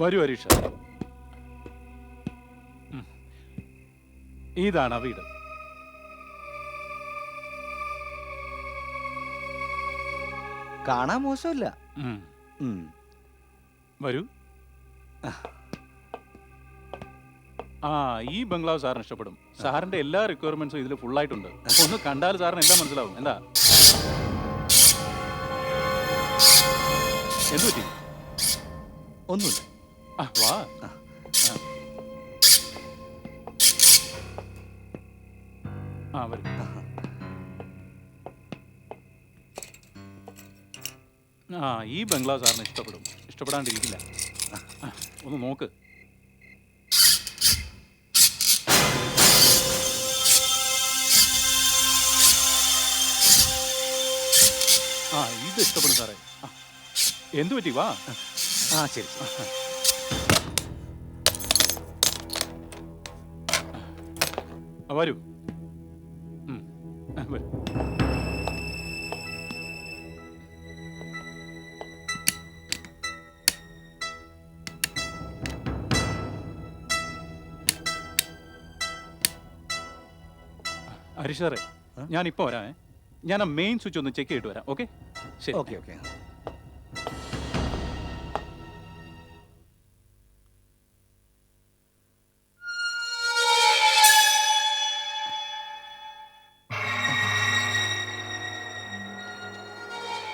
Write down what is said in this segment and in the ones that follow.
വരൂ ഹരീഷ. ഇതാണ് വീട്. കാണാൻ മോശമില്ല. വരൂ. ഈ ബംഗ്ലാവ് സാറിന് ഇഷ്ടപ്പെടും. സാറിന്റെ എല്ലാ റിക്വയർമെന്റ്സും ഇതിൽ ഫുൾ ആയിട്ടുണ്ട്. ഒന്ന് കണ്ടാൽ സാറിന് എല്ലാം മനസ്സിലാവും. എന്താ എന്തു പറ്റി? ഒന്നുമില്ല. വാ. വരും. ഈ ബംഗ്ലാവ് സാറിന് ഇഷ്ടപ്പെടും. ഇഷ്ടപ്പെടാണ്ടിരിക്കില്ല. ഒന്ന് നോക്ക്. ഇത് ഇഷ്ടപ്പെടും സാറേ. എന്തു പറ്റി? വാ. ശരി. വരൂ. വരൂ. ഹരീഷ് സാറേ, ഞാനിപ്പോ വരാമേ. ഞാൻ ആ മെയിൻ സ്വിച്ച് ഒന്ന് ചെക്ക് ചെയ്തിട്ട് വരാം. ഓക്കെ? ശരി. Okay okay.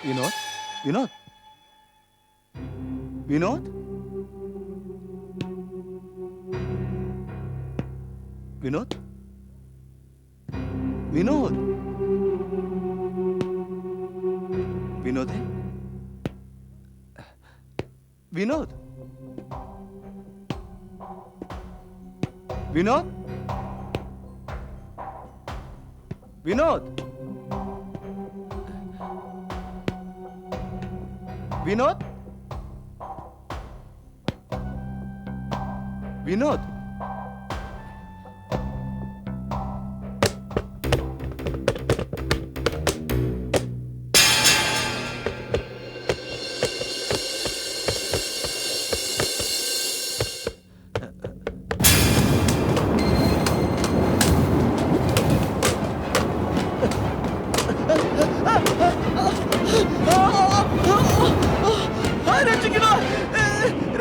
വിനോദ്, വിനോദ്, വിനോദ്, വിനോദ്, വിനോദ്, വിനോദ്, വിനോദ്, വിനോദ്, വിനോദ്, വിനോദ്, വിനോദ്,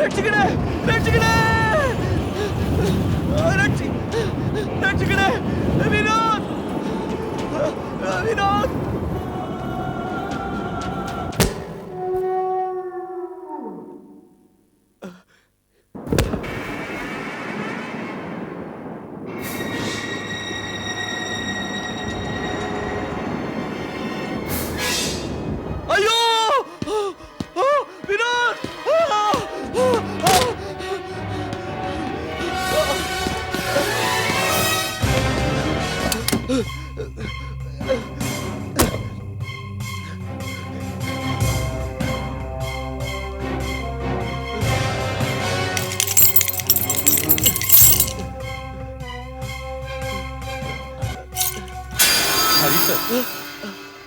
രക്ഷിക്കണേ, രക്ഷിക്കണേ, രക്ഷിക്കണേ, വിനോദ്, വിനോദ്. അയ്യോ, വിനോദ്.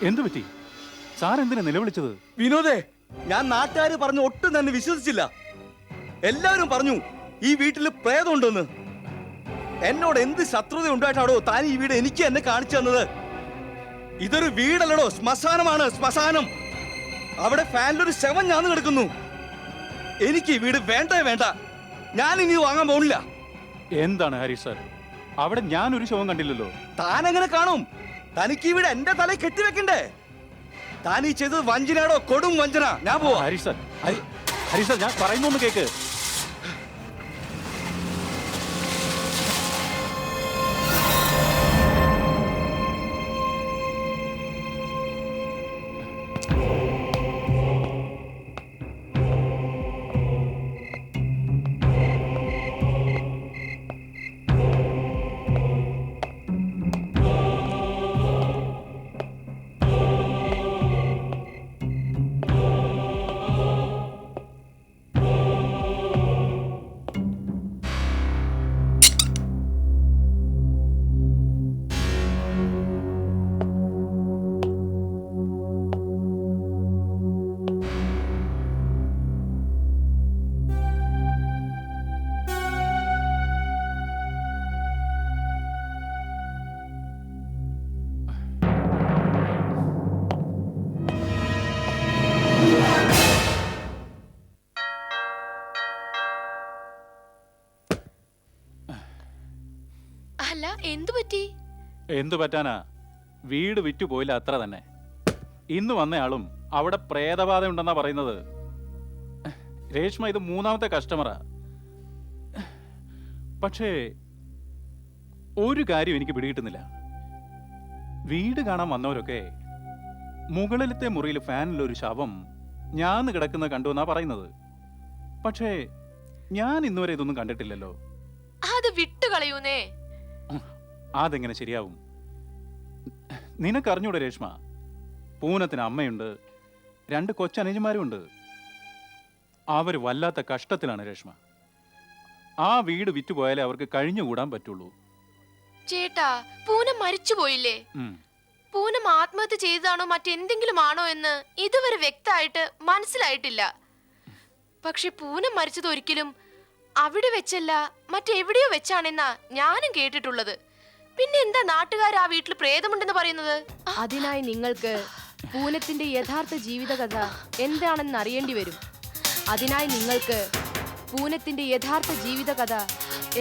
എന്തു പറ്റി? സാർ എന്തിനാ നിലവിളിച്ചത്? വിനോദേ, ഞാൻ നാട്ടുകാര് പറഞ്ഞു ഒട്ടും തന്നെ വിശ്വസിച്ചില്ല. എല്ലാവരും പറഞ്ഞു ഈ വീട്ടിൽ പ്രേതമുണ്ടെന്ന്. എന്നോട് എന്ത് ശത്രുത ഉണ്ടായിട്ടാണോ താൻ ഈ വീട് എനിക്ക് എന്നെ കാണിച്ചു തന്നത്? ഇതൊരു വീടല്ലടോ, ശ്മശാനമാണ്, ശ്മശാനം. അവിടെ ഫാനിലൊരു ശവം ഞാന്ന് കിടക്കുന്നു. എനിക്ക് ഈ വീട് വേണ്ടേ വേണ്ട. ഞാൻ ഇനി വാങ്ങാൻ പോണില്ല. എന്താണ് ഹരീഷ് സാർ, അവിടെ ഞാനൊരു ശവം കണ്ടില്ലല്ലോ. താൻ എങ്ങനെ കാണും? തനിക്ക് ഈ വീട് എന്റെ തലയിൽ കെട്ടിവെക്കണ്ടേ? താൻ ഈ ചെയ്തത് വഞ്ചനയാടോ, കൊടും വഞ്ചന. ഞാൻ പോവാ. ഹരീഷ് സാർ, ഹരീഷ് സാർ, ഞാൻ പറയുന്നൊന്ന് കേക്ക്. അല്ല എന്തു പറ്റി? എന്തു പറ്റാനാ, വീട് വിറ്റു പോയില്ല, അത്ര തന്നെ. ഇന്ന് വന്നയാളും അവിടെ പ്രേതബാധ ഉണ്ടെന്നാ പറയുന്നത്. രേഷ്മ ഇത് 3ാമത്തെ കസ്റ്റമറാ. പക്ഷേ ഒരു കാര്യം എനിക്ക് പിടികിട്ടുന്നില്ല. വീട് കാണാൻ വന്നവരൊക്കെ മുകളിലത്തെ മുറിയിൽ ഫാനിലൊരു ശവം ഞാന്ന് കിടക്കുന്ന കണ്ടു എന്നാ പറയുന്നത്. പക്ഷേ ഞാൻ ഇന്നുവരെ ഇതൊന്നും കണ്ടിട്ടില്ലല്ലോ. അത് വിട്ടുകളയൂന്നേ. അതെങ്ങനെ ശരിയാവും? നിനക്കറിഞ്ഞൂടെ രേഷ്മ, പൂനത്തിന് അമ്മയുണ്ട്, 2 കൊച്ചനുജന്മാരുമുണ്ട്. അവർ വല്ലാത്ത കഷ്ടത്തിലാണ് രേഷ്മ. ആ വീട് വിറ്റുപോയാലേ അവർക്ക് കഴിഞ്ഞുകൂടാൻ പറ്റുള്ളൂ. ചേട്ടാ, പൂനം മരിച്ചുപോയില്ലേ? ഉം. പൂനം ആത്മഹത്യ ചെയ്തതാണോ മറ്റെന്തെങ്കിലും ആണോ എന്ന് ഇതുവരെ വ്യക്തമായിട്ട് മനസ്സിലായിട്ടില്ല. പക്ഷെ പൂനം മരിച്ചത് ഒരിക്കലും അവിടെ വെച്ചല്ല, മറ്റെവിടെയോ വെച്ചാണെന്നാ ഞാനും കേട്ടിട്ടുള്ളത്. പിന്നെ എന്താ നാട്ടുകാർ ആ വീട്ടിൽ പ്രേതമുണ്ടെന്ന് പറയുന്നത്? അതിനായി നിങ്ങൾക്ക് പൂനത്തിന്റെ യഥാർത്ഥ ജീവിതകഥ എന്താണെന്ന് അറിയേണ്ടി വരും. അതിനായി നിങ്ങൾക്ക് പൂനത്തിന്റെ യഥാർത്ഥ ജീവിതകഥ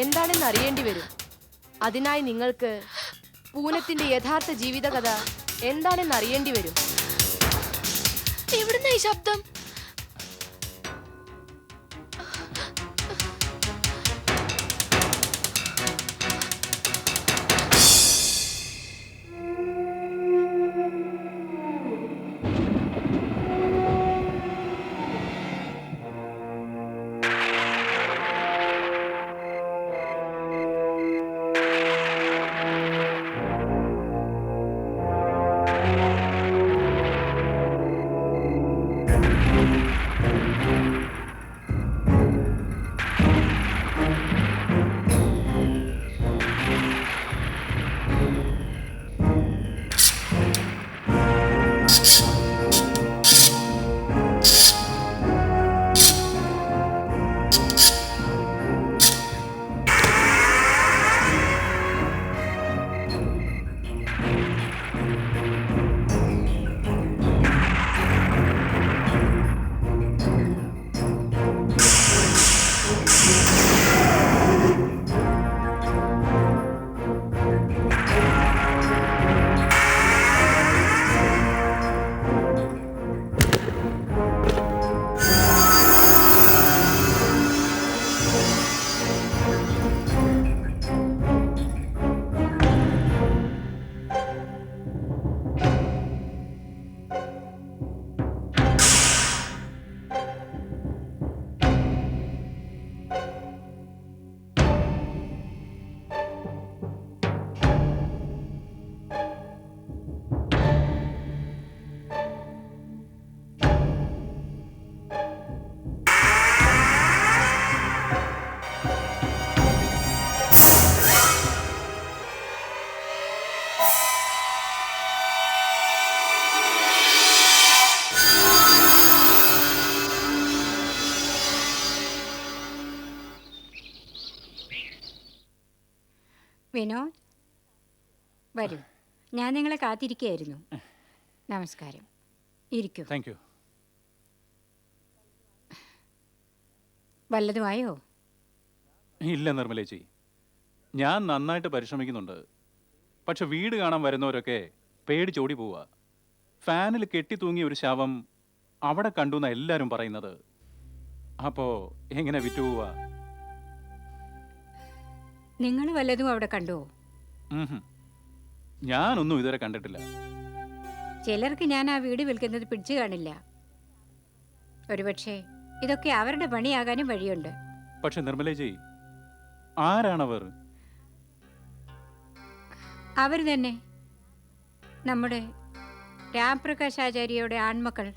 എന്താണെന്ന് അറിയേണ്ടി വരും. അതിനായി നിങ്ങൾക്ക് പൂനത്തിന്റെ യഥാർത്ഥ ജീവിതകഥ എന്താണെന്ന് അറിയേണ്ടി വരും. എവിടുന്നാ ഈ ശബ്ദം? വിനോദ്, വരൂ. ഞാൻ നിങ്ങളെ കാത്തിരിക്കുകയായിരുന്നു. നമസ്കാരം, ഇരിക്കൂ. Thank you. വല്ലതുമായോ? ഇല്ല നിർമ്മലേച്ചി, ഞാൻ നന്നായിട്ട് പരിശ്രമിക്കുന്നുണ്ട്. പക്ഷെ വീട് കാണാൻ വരുന്നവരൊക്കെ പേടിച്ചോടി പോവുക. ഫാനിൽ കെട്ടി തൂങ്ങിയ ഒരു ശവം അവിടെ കണ്ടു എന്നാ എല്ലാവരും പറയുന്നത്. അപ്പോ എങ്ങനെ വിറ്റുപോവുക? നിങ്ങൾ വല്ലതും അവിടെ കണ്ടോ? ഞാനൊന്നും ഇതുവരെ കണ്ടിട്ടില്ല. ചിലർക്ക് ഞാൻ ആ വീട് വിൽക്കുന്നത് പിടിച്ചു കാണില്ല. ഒരുപക്ഷെ ഇതൊക്കെ അവരുടെ പണിയാകാനും വഴിയുണ്ട്. പക്ഷെ നിർമ്മലേജി, ആരാണവർ? അവർ തന്നെ നമ്മുടെ രാംപ്രകാശ് ആചാര്യയുടെ ആൺമക്കൾ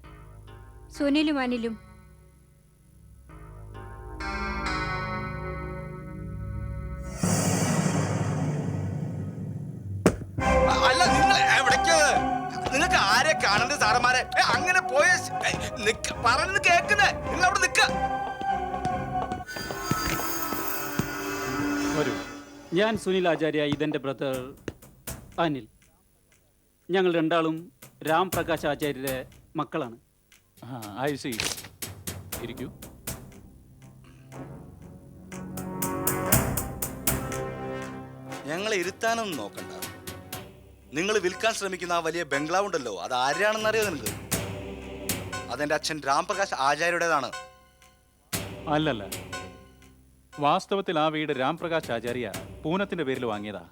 സുനിലും അനിലും. അല്ല, നിങ്ങൾ എവിടേക്ക്? നിങ്ങൾക്ക് ആരെ കാണണ്ടേ സാറന്മാരെ? അങ്ങനെ പോയ പറഞ്ഞത് കേൾക്കുന്നേ. നിങ്ങൾ അവിടെ നിൽക്ക. വരൂ. ഞാൻ സുനിൽ ആചാര്യ, ഇതെൻ്റെ ബ്രദർ അനിൽ. ഞങ്ങൾ രണ്ടാളും രാം പ്രകാശ് ആചാര്യരുടെ മക്കളാണ്. I C. ഇരിക്കൂ. ഞങ്ങളെ ഇരുത്താനൊന്നും നോക്കണ്ട. നിങ്ങൾ വിൽക്കാൻ ശ്രമിക്കുന്ന ആ വലിയ ബംഗ്ലാവ് ഉണ്ടല്ലോ, അത് ആരാണെന്നറിയോ നിനക്ക്? അതെന്റെ അച്ഛൻ രാംപ്രകാശ് ആചാര്യയുടേതാണ്. അല്ലല്ല, വാസ്തവത്തിൽ ആ വീട് രാംപ്രകാശ് ആചാര്യ പൂനത്തിന്റെ പേരിൽ വാങ്ങിയതാ.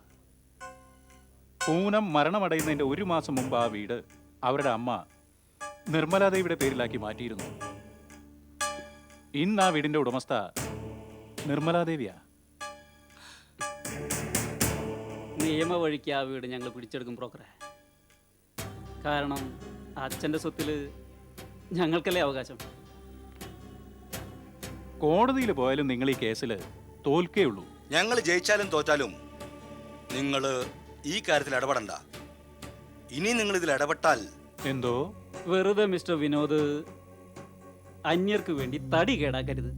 പൂനം മരണമടയുന്നതിന്റെ 1 മാസം മുമ്പ് ആ വീട് അവരുടെ അമ്മ നിർമ്മലാദേവിയുടെ പേരിലാക്കി മാറ്റിയിരുന്നു. ഇന്ന് ആ വീടിന്റെ ഉടമസ്ഥ നിർമ്മലാദേവിയാ. നിയമവഴിക്ക് ആ വീട് ഞങ്ങൾ പിടിച്ചെടുക്കും ബ്രോക്കറെ. കാരണം അച്ഛൻ്റെ സ്വത്തിൽ ഞങ്ങൾക്കല്ലേ അവകാശം. കോടതിയിൽ പോയാലും നിങ്ങൾ ഈ കേസിൽ തോൽക്കേ ഉള്ളൂ. ഞങ്ങൾ ജയിച്ചാലും തോറ്റാലും നിങ്ങൾ ഈ കാര്യത്തിൽ ഇടപെടണ്ട. ഇനി നിങ്ങൾ ഇതിൽ ഇടപെട്ടാൽ എന്തോ വെറുതെ മിസ്റ്റർ വിനോദ് അന്യർക്ക് വേണ്ടി തടി കേടാക്കരുത്.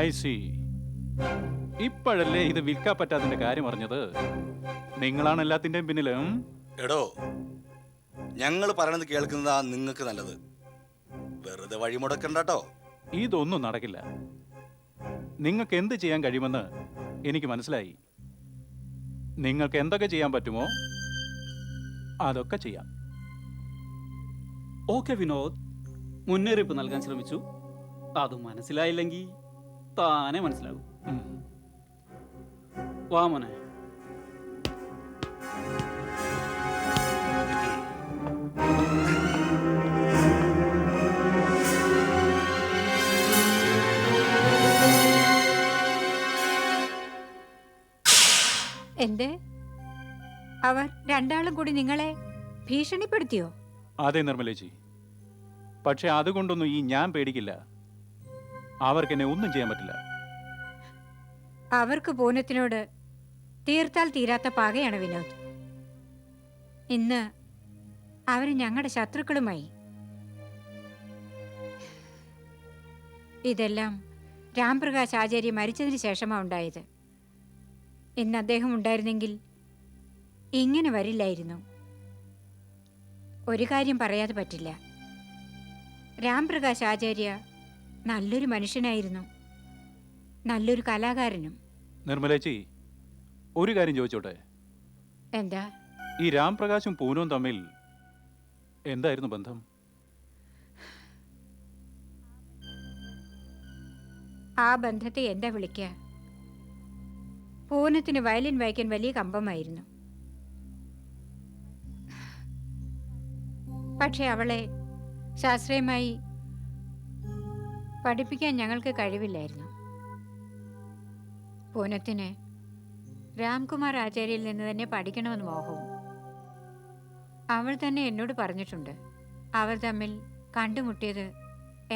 I C. ഇപ്പോഴല്ലേ ഇത് വിൽക്കാൻ പറ്റാതിന്റെ കാര്യം അറിഞ്ഞത്. നിങ്ങളാണ് എല്ലാത്തിന്റെയും പിന്നിലും. എടോ, ഞങ്ങൾ പറയണത് കേൾക്കുന്നതാ നിങ്ങൾക്ക് നല്ലത്. വെറുതെ വഴിമുടക്കണ്ടോ. ഇതൊന്നും നടക്കില്ല. നിങ്ങൾക്ക് എന്ത് ചെയ്യാൻ കഴിയുമെന്ന് എനിക്ക് മനസ്സിലായി. നിങ്ങൾക്ക് എന്തൊക്കെ ചെയ്യാൻ പറ്റുമോ അതൊക്കെ ചെയ്യാം. ഓക്കെ വിനോദ്, മുന്നറിയിപ്പ് നൽകാൻ ശ്രമിച്ചു. അത് മനസ്സിലായില്ലെങ്കിൽ താനെ മനസ്സിലാകും. ഉം. വാ മോനെ. എന്ത്? അവർ രണ്ടാളും കൂടി നിങ്ങളെ ഭീഷണിപ്പെടുത്തിയോ? അതെ നിർമ്മലേച്ചി. പക്ഷെ അതുകൊണ്ടൊന്നും ഈ ഞാൻ പേടിക്കില്ല. അവർക്ക് എന്നെ ഒന്നും ചെയ്യാൻ പറ്റില്ല. അവർക്ക് പൂനത്തിനോട് തീർത്താൽ തീരാത്ത പകയാണ് വിനോദ്. ഇന്ന് അവർ ഞങ്ങളുടെ ശത്രുക്കളുമായി. ഇതെല്ലാം രാംപ്രകാശ് ആചാര്യ മരിച്ചതിന് ശേഷമാണ് ഉണ്ടായത്. ഇന്ന് അദ്ദേഹം ഉണ്ടായിരുന്നെങ്കിൽ ഇങ്ങനെ വരില്ലായിരുന്നു. ഒരു കാര്യം പറയാതെ പറ്റില്ല, രാംപ്രകാശ് ആചാര്യ നല്ലൊരു മനുഷ്യനായിരുന്നു, നല്ലൊരു കലാകാരനും. നിർമ്മലേച്ചി, ഒരു കാര്യം ചോദിച്ചോട്ടെ? എന്താ? ഈ രാംപ്രകാശും പൂനവും തമ്മിൽ എന്തായിരുന്നു ബന്ധം? ആ ബന്ധത്തെ എന്താ വിളിക്കുക? പൂനത്തിന് വയലിൻ വായിക്കാൻ വലിയ കമ്പമായിരുന്നു. പക്ഷെ അവളെ ശാസ്ത്രീയമായി പഠിപ്പിക്കാൻ ഞങ്ങൾക്ക് കഴിവില്ലായിരുന്നു. പൂനത്തിന് രാംകുമാർ ആചാര്യയിൽ നിന്ന് തന്നെ പഠിക്കണമെന്ന് മോഹവും. അവൾ തന്നെ എന്നോട് പറഞ്ഞിട്ടുണ്ട് അവർ തമ്മിൽ കണ്ടുമുട്ടിയത്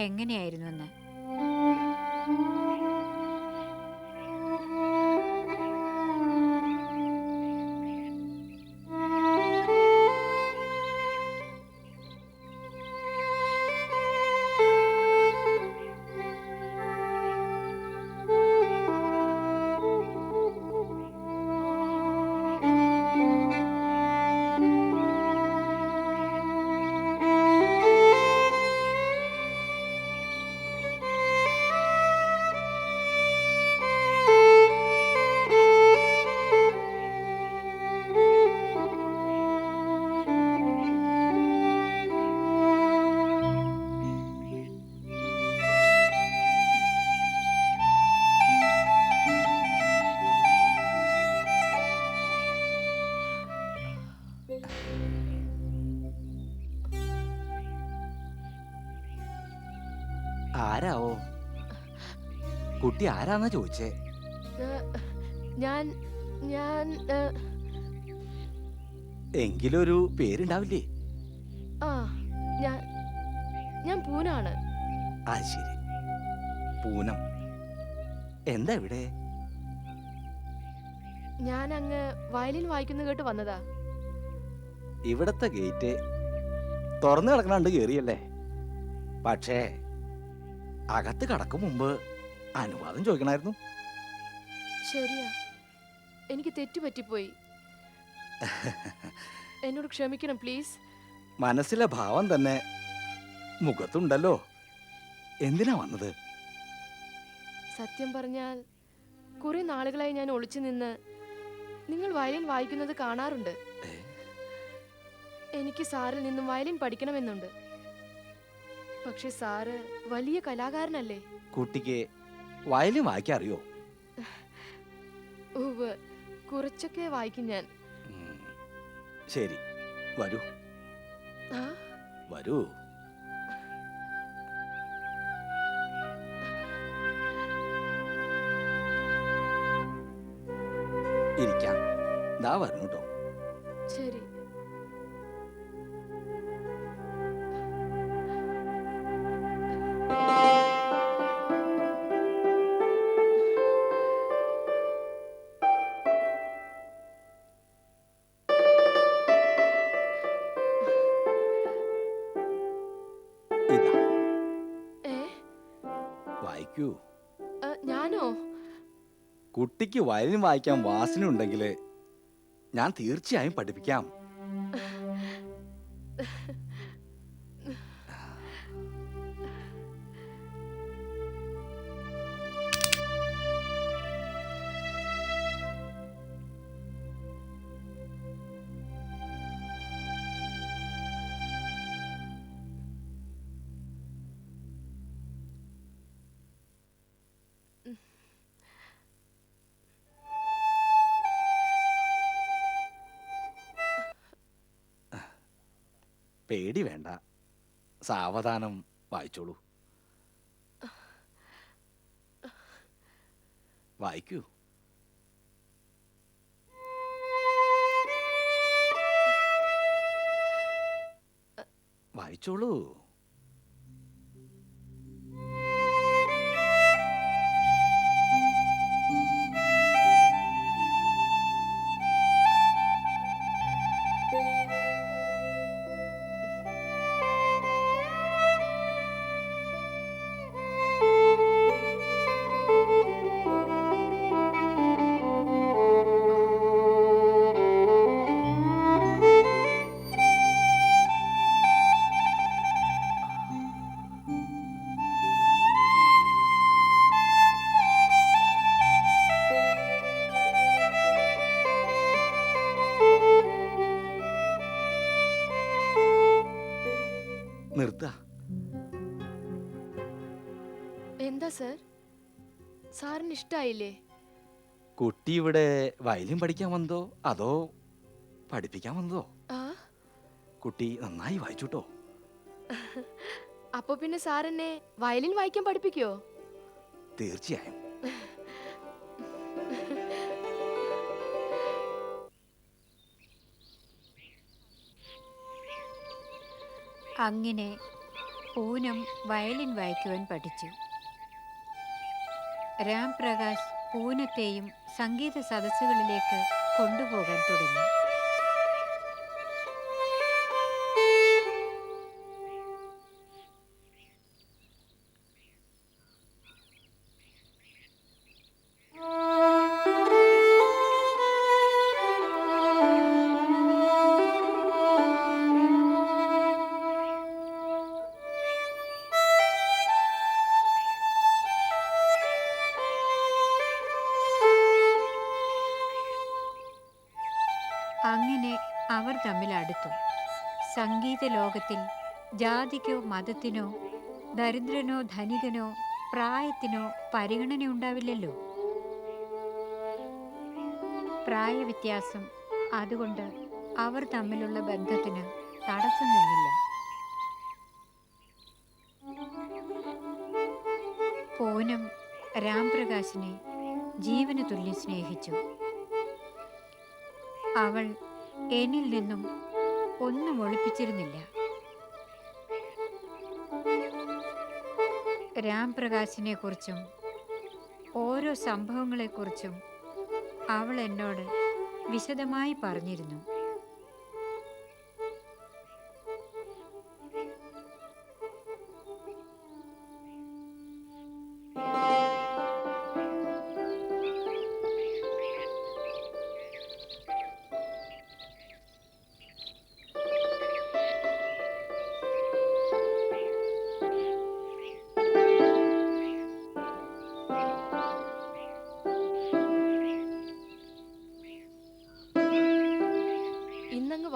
എങ്ങനെയായിരുന്നുവെന്ന്. ആരാവോ കുട്ടി? ആരാന്നാ ചോദിച്ചേ? ഞാൻ ഞാൻ എങ്കിലും ഒരു പേരുണ്ടാവില്ലേ? ആ ഞാൻ ഞാൻ പൂനാണ്. ആ ശരി, പൂനം. എന്താ ഇവിടെ? ഞാൻ അങ്ങ് വയലിൻ വായിക്കുന്ന കേട്ട് വന്നതാ. ഇവിടത്തെ ഗേറ്റ് തുറന്നു കിടക്കണണ്ട് കേറിയല്ലേ? പക്ഷേ അകത്ത് കടക്കും മുമ്പ് അനുവാദം ചോദിക്കണമായിരുന്നു. ശരിയാ, എനിക്ക് തെറ്റുപറ്റിപ്പോയി. എന്നോട് ക്ഷമിക്കണം പ്ലീസ്. മനസ്സിലെ ഭാവം തന്നെ മുഖത്തുണ്ടല്ലോ. എന്തിനാ വന്നത്? സത്യം പറഞ്ഞാൽ കുറെ നാളുകളായി ഞാൻ ഒളിച്ചു നിന്ന് നിങ്ങൾ വയലിൻ വായിക്കുന്നത് കാണാറുണ്ട്. എനിക്ക് സാറിൽ നിന്നും വയലിൻ പഠിക്കണമെന്നുണ്ട്. പക്ഷെ സാറ് വലിയ കലാകാരനല്ലേ? കുട്ടിക്ക് വയലിൻ വായിക്കാൻ അറിയോ? ഉവ്വ്, കുറച്ചൊക്കെ വായിക്കും ഞാൻ. ശരി, വരൂ ആ, വരൂ. ഇരിക്കാം. ദാ വരണു കേട്ടോ. ശരി. ഇതാ ഏ, വായിക്കൂ. ഞാനോ? കുട്ടിക്ക് വയലിൻ വായിക്കാൻ വാസന ഉണ്ടെങ്കിൽ ഞാൻ തീർച്ചയായും പഠിപ്പിക്കാം. പേടി വേണ്ട, സാവധാനം വായിച്ചോളൂ. വായിക്കൂ. വായിച്ചോളൂ. നിർത്ത. എന്താ സർ, സാറിന് ഇഷ്ടായില്ലേ? കുട്ടി ഇവിടെ വയലിൻ പഠിക്കാൻ വന്നതോ അതോ പഠിപ്പിക്കാൻ വന്നതോ? ആ, കുട്ടി നന്നായി വായിച്ചുട്ടോ. അപ്പൊ പിന്നെ സാർ എന്നെ വയലിൻ വായിക്കാൻ പഠിപ്പിക്കോ? തീർച്ചയായും. അങ്ങനെ പൂനം വയലിൻ വായിക്കുവാൻ പഠിച്ചു. രാംപ്രകാശ് പൂനത്തെയും സംഗീത സദസ്സുകളിലേക്ക് കൊണ്ടുപോകാൻ തുടങ്ങി. അങ്ങനെ അവർ തമ്മിൽ അടുത്തു. സംഗീത ലോകത്തിൽ ജാതിക്കോ മതത്തിനോ ദരിദ്രനോ ധനികനോ പ്രായത്തിനോ പരിഗണന ഉണ്ടാവില്ലല്ലോ. പ്രായവ്യത്യാസം അതുകൊണ്ട് അവർ തമ്മിലുള്ള ബന്ധത്തിന് തടസ്സം നിന്നില്ല. പൂനം രാംപ്രകാശിനെ ജീവന് തുല്യം സ്നേഹിച്ചു. അവൾ എന്നിൽ നിന്നും ഒന്നും ഒളിപ്പിച്ചിരുന്നില്ല. രാംപ്രകാശിനെ കുറിച്ചും ഓരോ സംഭവങ്ങളെക്കുറിച്ചും അവൾ എന്നോട് വിശദമായി പറഞ്ഞിരുന്നു.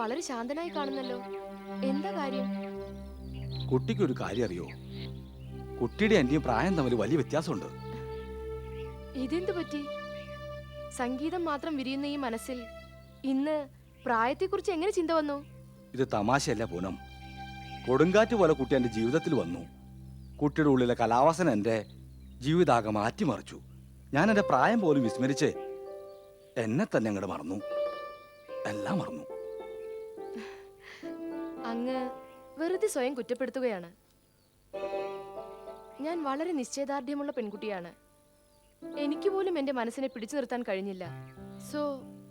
വളരെ ശാന്തനായി കാണുന്നല്ലോ. എന്താ കാര്യം? കുട്ടിക്കൊരു കാര്യം അറിയോ? കുട്ടിയുടെ എന്റെയും പ്രായം തമ്മിൽ വലിയ വ്യത്യാസമുണ്ട്. ഇതെന്തു പറ്റി? സംഗീതം മാത്രം വിരിയുന്ന ഈ മനസ്സിൽ ഇന്ന് പ്രായത്തെക്കുറിച്ച് എങ്ങനെ ചിന്ത വന്നു? ഇത് തമാശയല്ല പൂനം. കൊടുങ്കാറ്റ് പോലെ കുട്ടി എന്റെ ജീവിതത്തിൽ വന്നു. കുട്ടിയുടെ ഉള്ളിലെ കലാവാസന എന്റെ ജീവിതാകെ മാറ്റിമറിച്ചു. ഞാൻ എന്റെ പ്രായം പോലും വിസ്മരിച്ച് എന്നെ തന്നെ അങ്ങോട്ട് മറന്നു. എല്ലാം മറന്നു. അങ്ങ് വെറുതെ സ്വയം കുറ്റപ്പെടുത്തുകയാണ്. ഞാൻ വളരെ നിശ്ചയദാർഢ്യമുള്ള പെൺകുട്ടിയാണ്. എനിക്ക് പോലും എന്റെ മനസ്സിനെ പിടിച്ചു നിർത്താൻ കഴിഞ്ഞില്ല. സോ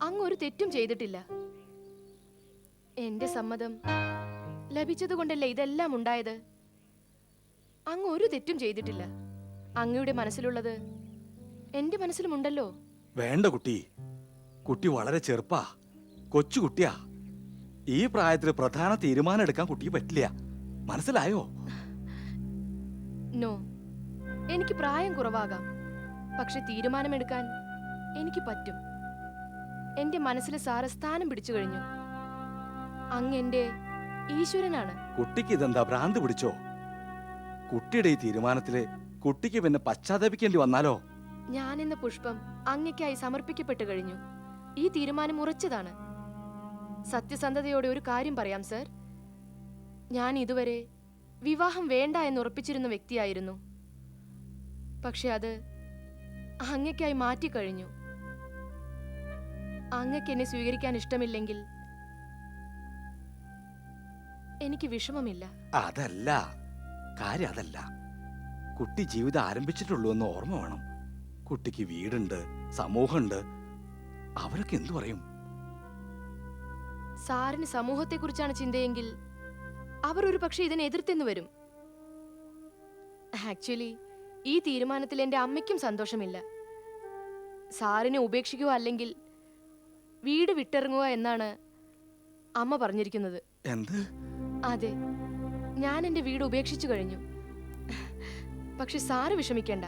അങ്ങ് ഒരു തെറ്റും ചെയ്തിട്ടില്ല. എന്റെ സമ്മതം ലഭിച്ചതുകൊണ്ടല്ലേ ഇതെല്ലാം ഉണ്ടായത്. അങ്ങ് ഒരു തെറ്റും ചെയ്തിട്ടില്ല. അങ്ങയുടെ മനസ്സിലുള്ളത് എന്റെ മനസ്സിലുമുണ്ടല്ലോ. വേണ്ട കുട്ടി. കുട്ടി വളരെ ചെറുപ്പാ, കൊച്ചുകുട്ടിയാ. ഈ പ്രായത്തിൽ പ്രധാന തീരുമാനം എടുക്കാൻ കുട്ടിക്ക് പറ്റില്ല. മനസ്സിലായോ? നോ, എനിക്ക് പ്രായം കുറവാകാം, പക്ഷെ തീരുമാനമെടുക്കാൻ എനിക്ക് പറ്റും. എന്റെ മനസ്സിൽ സാറ് സ്ഥാനം പിടിച്ചു കഴിഞ്ഞു. അങ്ങ് എന്റെ ഈശ്വരനാണ്. കുട്ടിക്ക് ഇതെന്താ ഭ്രാന്ത് പിടിച്ചോ? കുട്ടിയുടെ ഈ തീരുമാനത്തില് കുട്ടിക്ക് പിന്നെ പശ്ചാത്തപിക്കേണ്ടി വന്നാലോ? ഞാൻ എന്ന പുഷ്പം അങ്ങയ്ക്കായി സമർപ്പിക്കപ്പെട്ടു കഴിഞ്ഞു. ഈ തീരുമാനം ഉറച്ചതാണ്. സത്യസന്ധതയോടെ ഒരു കാര്യം പറയാം സർ. ഞാൻ ഇതുവരെ വിവാഹം വേണ്ട എന്ന് ഉറപ്പിച്ചിരുന്ന വ്യക്തിയായിരുന്നു. പക്ഷെ അത് അങ്ങയ്ക്കായി മാറ്റിക്കഴിഞ്ഞു. അങ്ങയ്ക്ക് എന്നെ സ്വീകരിക്കാൻ ഇഷ്ടമില്ലെങ്കിൽ എനിക്ക് വിഷമമില്ല. അതല്ല കാര്യം, അതല്ല. കുട്ടി ജീവിതം ആരംഭിച്ചിട്ടുള്ളൂ എന്ന് ഓർമ്മ വേണം. കുട്ടിക്ക് വീടുണ്ട്, സമൂഹമുണ്ട്. അവരൊക്കെ എന്തു പറയും? സാറിന് സമൂഹത്തെക്കുറിച്ചാണ് ചിന്തയെങ്കിൽ അവർ ഒരു പക്ഷെ ഇതിനെ എതിർത്തെന്ന് വരും. ആക്ച്വലി ഈ തീരുമാനത്തിൽ എന്റെ അമ്മയ്ക്കും സന്തോഷമില്ല. സാറിനെ ഉപേക്ഷിക്കുക അല്ലെങ്കിൽ വീട് വിട്ടിറങ്ങുക എന്നാണ് അമ്മ പറഞ്ഞിരിക്കുന്നത്. എന്ത്? അതെ, ഞാൻ എന്റെ വീട് ഉപേക്ഷിച്ചു കഴിഞ്ഞു. പക്ഷെ സാറ് വിഷമിക്കേണ്ട.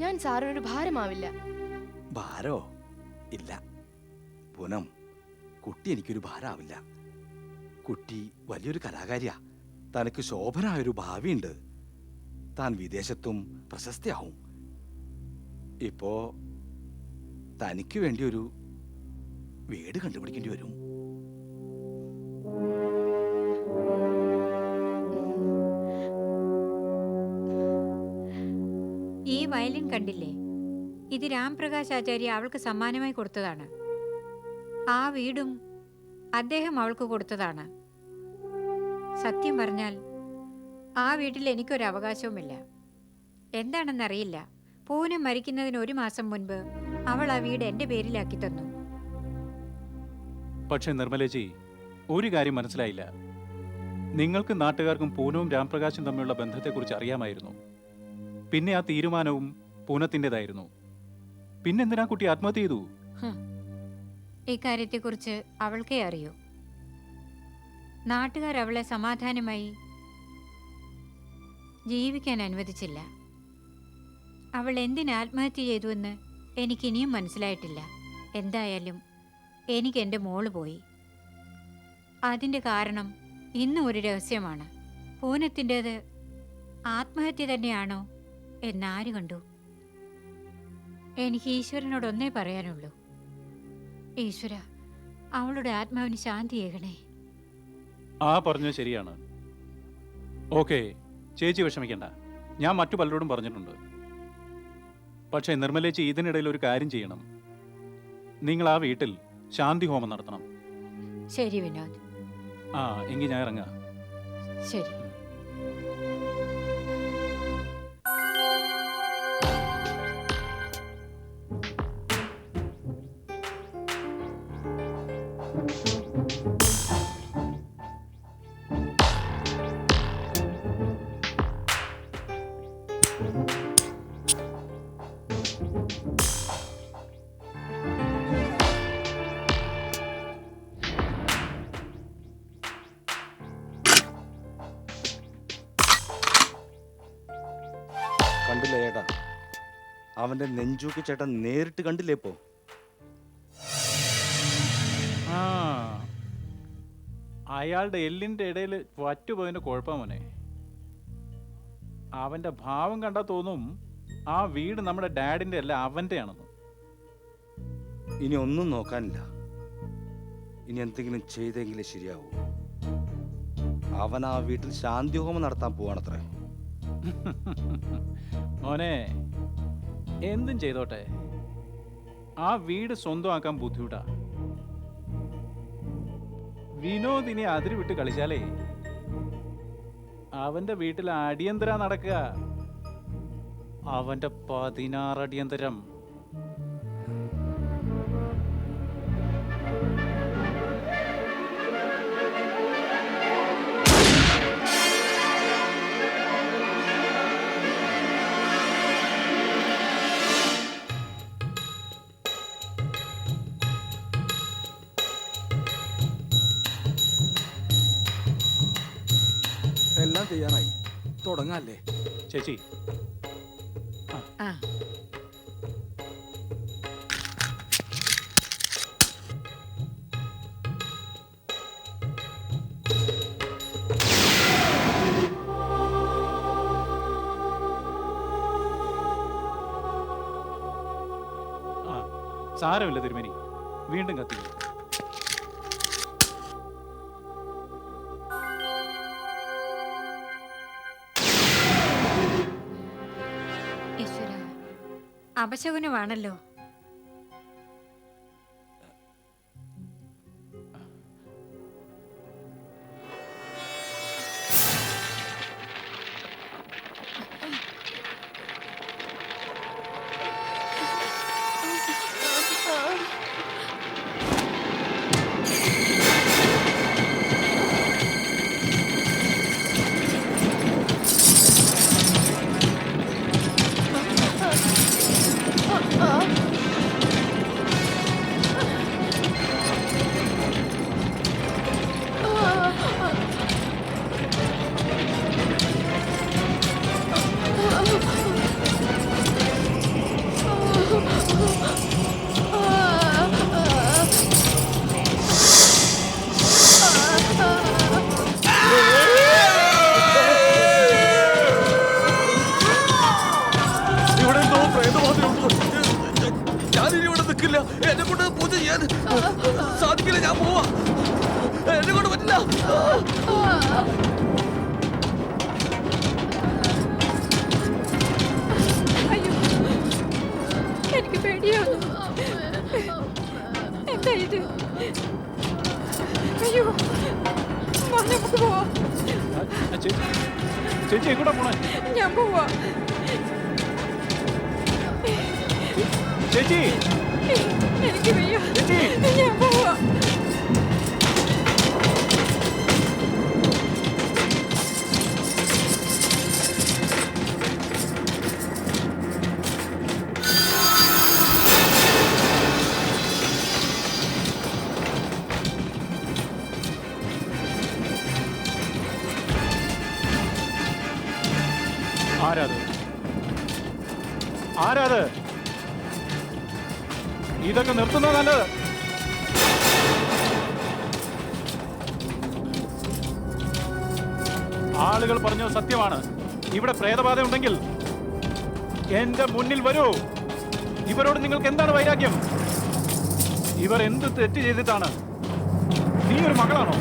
ഞാൻ സാറിനൊരു ഭാരമാവില്ല. ഭാരോ? ഇല്ല പൂനം, കുട്ടി എനിക്കൊരു ഭാരമാവില്ല. കുട്ടി വലിയൊരു കലാകാരിയാ. തനിക്ക് ശോഭനായൊരു ഭാവിയുണ്ട്. താൻ വിദേശത്തും പ്രശസ്തയാവും. ഇപ്പോ തനിക്ക് വേണ്ടി ഒരു വീട് കണ്ടുപിടിക്കേണ്ടി വരും. ഈ വയലിൻ കണ്ടില്ലേ? ഇത് രാംപ്രകാശ് ആചാര്യ അവൾക്ക് സമ്മാനമായി കൊടുത്തതാണ്. ആ വീടും അദ്ദേഹം അവൾക്ക് കൊടുത്തതാണ്. സത്യം പറഞ്ഞാൽ ആ വീട്ടിൽ എനിക്കൊരു അവകാശവുമില്ല. എന്താണെന്നറിയില്ല. പൂനം മരിക്കുന്നതിന് 1 മാസം മുൻപ് അവൾ ആ വീട് എൻ്റെ പേരിലാക്കി തന്നു. പക്ഷേ നിർമ്മലേച്ചി, ഒരു കാര്യം മനസ്സിലായില്ല. നിങ്ങൾക്ക് നാട്ടുകാർക്കും പൂനവും രാംപ്രകാശും തമ്മിലുള്ള ബന്ധത്തെക്കുറിച്ച് അറിയാമായിരുന്നു. പിന്നെ ആ തീരുമാനവും പൂനത്തിൻ്റെതായിരുന്നു. പിന്നെന്തിനാ കുട്ടി ആത്മഹത്യ ചെയ്തു? ഇക്കാര്യത്തെക്കുറിച്ച് അവൾക്കേ അറിയൂ. നാട്ടുകാർ അവളെ സമാധാനമായി ജീവിക്കാൻ അനുവദിച്ചില്ല. അവൾ എന്തിന് ആത്മഹത്യ ചെയ്തുവെന്ന് എനിക്കിനിയും മനസ്സിലായിട്ടില്ല. എന്തായാലും എനിക്ക് എൻ്റെ മോള് പോയി. അതിൻ്റെ കാരണം ഇന്നും ഒരു രഹസ്യമാണ്. പൂനത്തിൻ്റേത് ആത്മഹത്യ തന്നെയാണോ എന്നാര് കണ്ടു? എനിക്ക് ഈശ്വരനോടൊന്നേ പറയാനുള്ളൂ. ഈശ്വര, അവളുടെ ആത്മാവിന് ശാന്തിയേകണേ. ആ പറഞ്ഞത് ശരിയാണ്. ഓക്കെ, ചേച്ചി വിഷമിക്കണ്ട. ഞാൻ മറ്റു പലരോടും പറഞ്ഞിട്ടുണ്ട്. പക്ഷേ നിർമ്മലേച്ചി, ഇതിനിടയിൽ ഒരു കാര്യം ചെയ്യണം. നിങ്ങൾ ആ വീട്ടിൽ ശാന്തി ഹോമം നടത്തണം. ശരി വിനോദ്. ആ, എങ്കിൽ ഞാൻ ഇറങ്ങാം. ശരി. കണ്ടില്ലേ ചേട്ടാ? അവന്റെ നെഞ്ചൂക്ക് ചേട്ടൻ നേരിട്ട് കണ്ടില്ലേ ഇപ്പോ? ആ, അയാളുടെ എല്ലിൻ്റെ ഇടയിൽ വറ്റുപോയതിൻ്റെ കുഴപ്പം മോനെ. അവൻ്റെ ഭാവം കണ്ടാൽ തോന്നും ആ വീട് നമ്മുടെ ഡാഡിൻ്റെ അല്ല അവൻ്റെ ആണെന്ന്. ഇനി ഒന്നും നോക്കാനില്ല. ഇനി എന്തെങ്കിലും ചെയ്തെങ്കിലേ ശരിയാവൂ. അവൻ ആ വീട്ടിൽ ശാന്തിഹോമം നടത്താൻ പോവാണത്രേ. മോനെ എന്തും ചെയ്തോട്ടെ, ആ വീട് സ്വന്തമാക്കാൻ ബുദ്ധിമുട്ടാ. വിനോദിനെ അതിര് വിട്ട് കളിച്ചാലേ അവന്റെ വീട്ടിൽ അടിയന്തര നടക്കുക. അവന്റെ 16 അടിയന്തരം. എല്ലാം തയ്യാറായി, തുടങ്ങാല്ലേ? ചേച്ചി ആ ആ സാരമില്ല തിരുമേനി, വീണ്ടും കത്തിക്കും. ഈശ്വര, അപശകുനമാണല്ലോ. ഇവിടെ എന്തോ പ്രേതബാധയുണ്ട്. ഞാനിനി ഇവിടെ നിൽക്കില്ല. എന്നെ കൊണ്ട് പൂജ ചെയ്യാൻ സാധിക്കില്ല. ഞാൻ പോവാ. എന്നെ കൊണ്ട് പറ്റില്ല. അയ്യോ, എനിക്ക് പേടിയാവുന്നു. എന്താ ഇത്? അയ്യോ, വാ, നമുക്ക് പോവാം. ചേച്ചി ചേച്ചി എങ്ങോട്ടാ പോണേ? ഞാൻ പോവാ. ചേച്ചി എനിക്ക് വയ്യ. ചേച്ചി ഞാൻ പോവാ. ആരാത്? ആരാത്? ഇതൊക്കെ നിർത്തുന്നത് നല്ലത്. ആളുകൾ പറഞ്ഞത് സത്യമാണ്. ഇവിടെ പ്രേതബാധ ഉണ്ടെങ്കിൽ എന്റെ മുന്നിൽ വരൂ. ഇവരോട് നിങ്ങൾക്ക് എന്താണ് വൈരാഗ്യം? ഇവർ എന്ത് തെറ്റ് ചെയ്തിട്ടാണ്? നീ ഒരു മകളാണോ?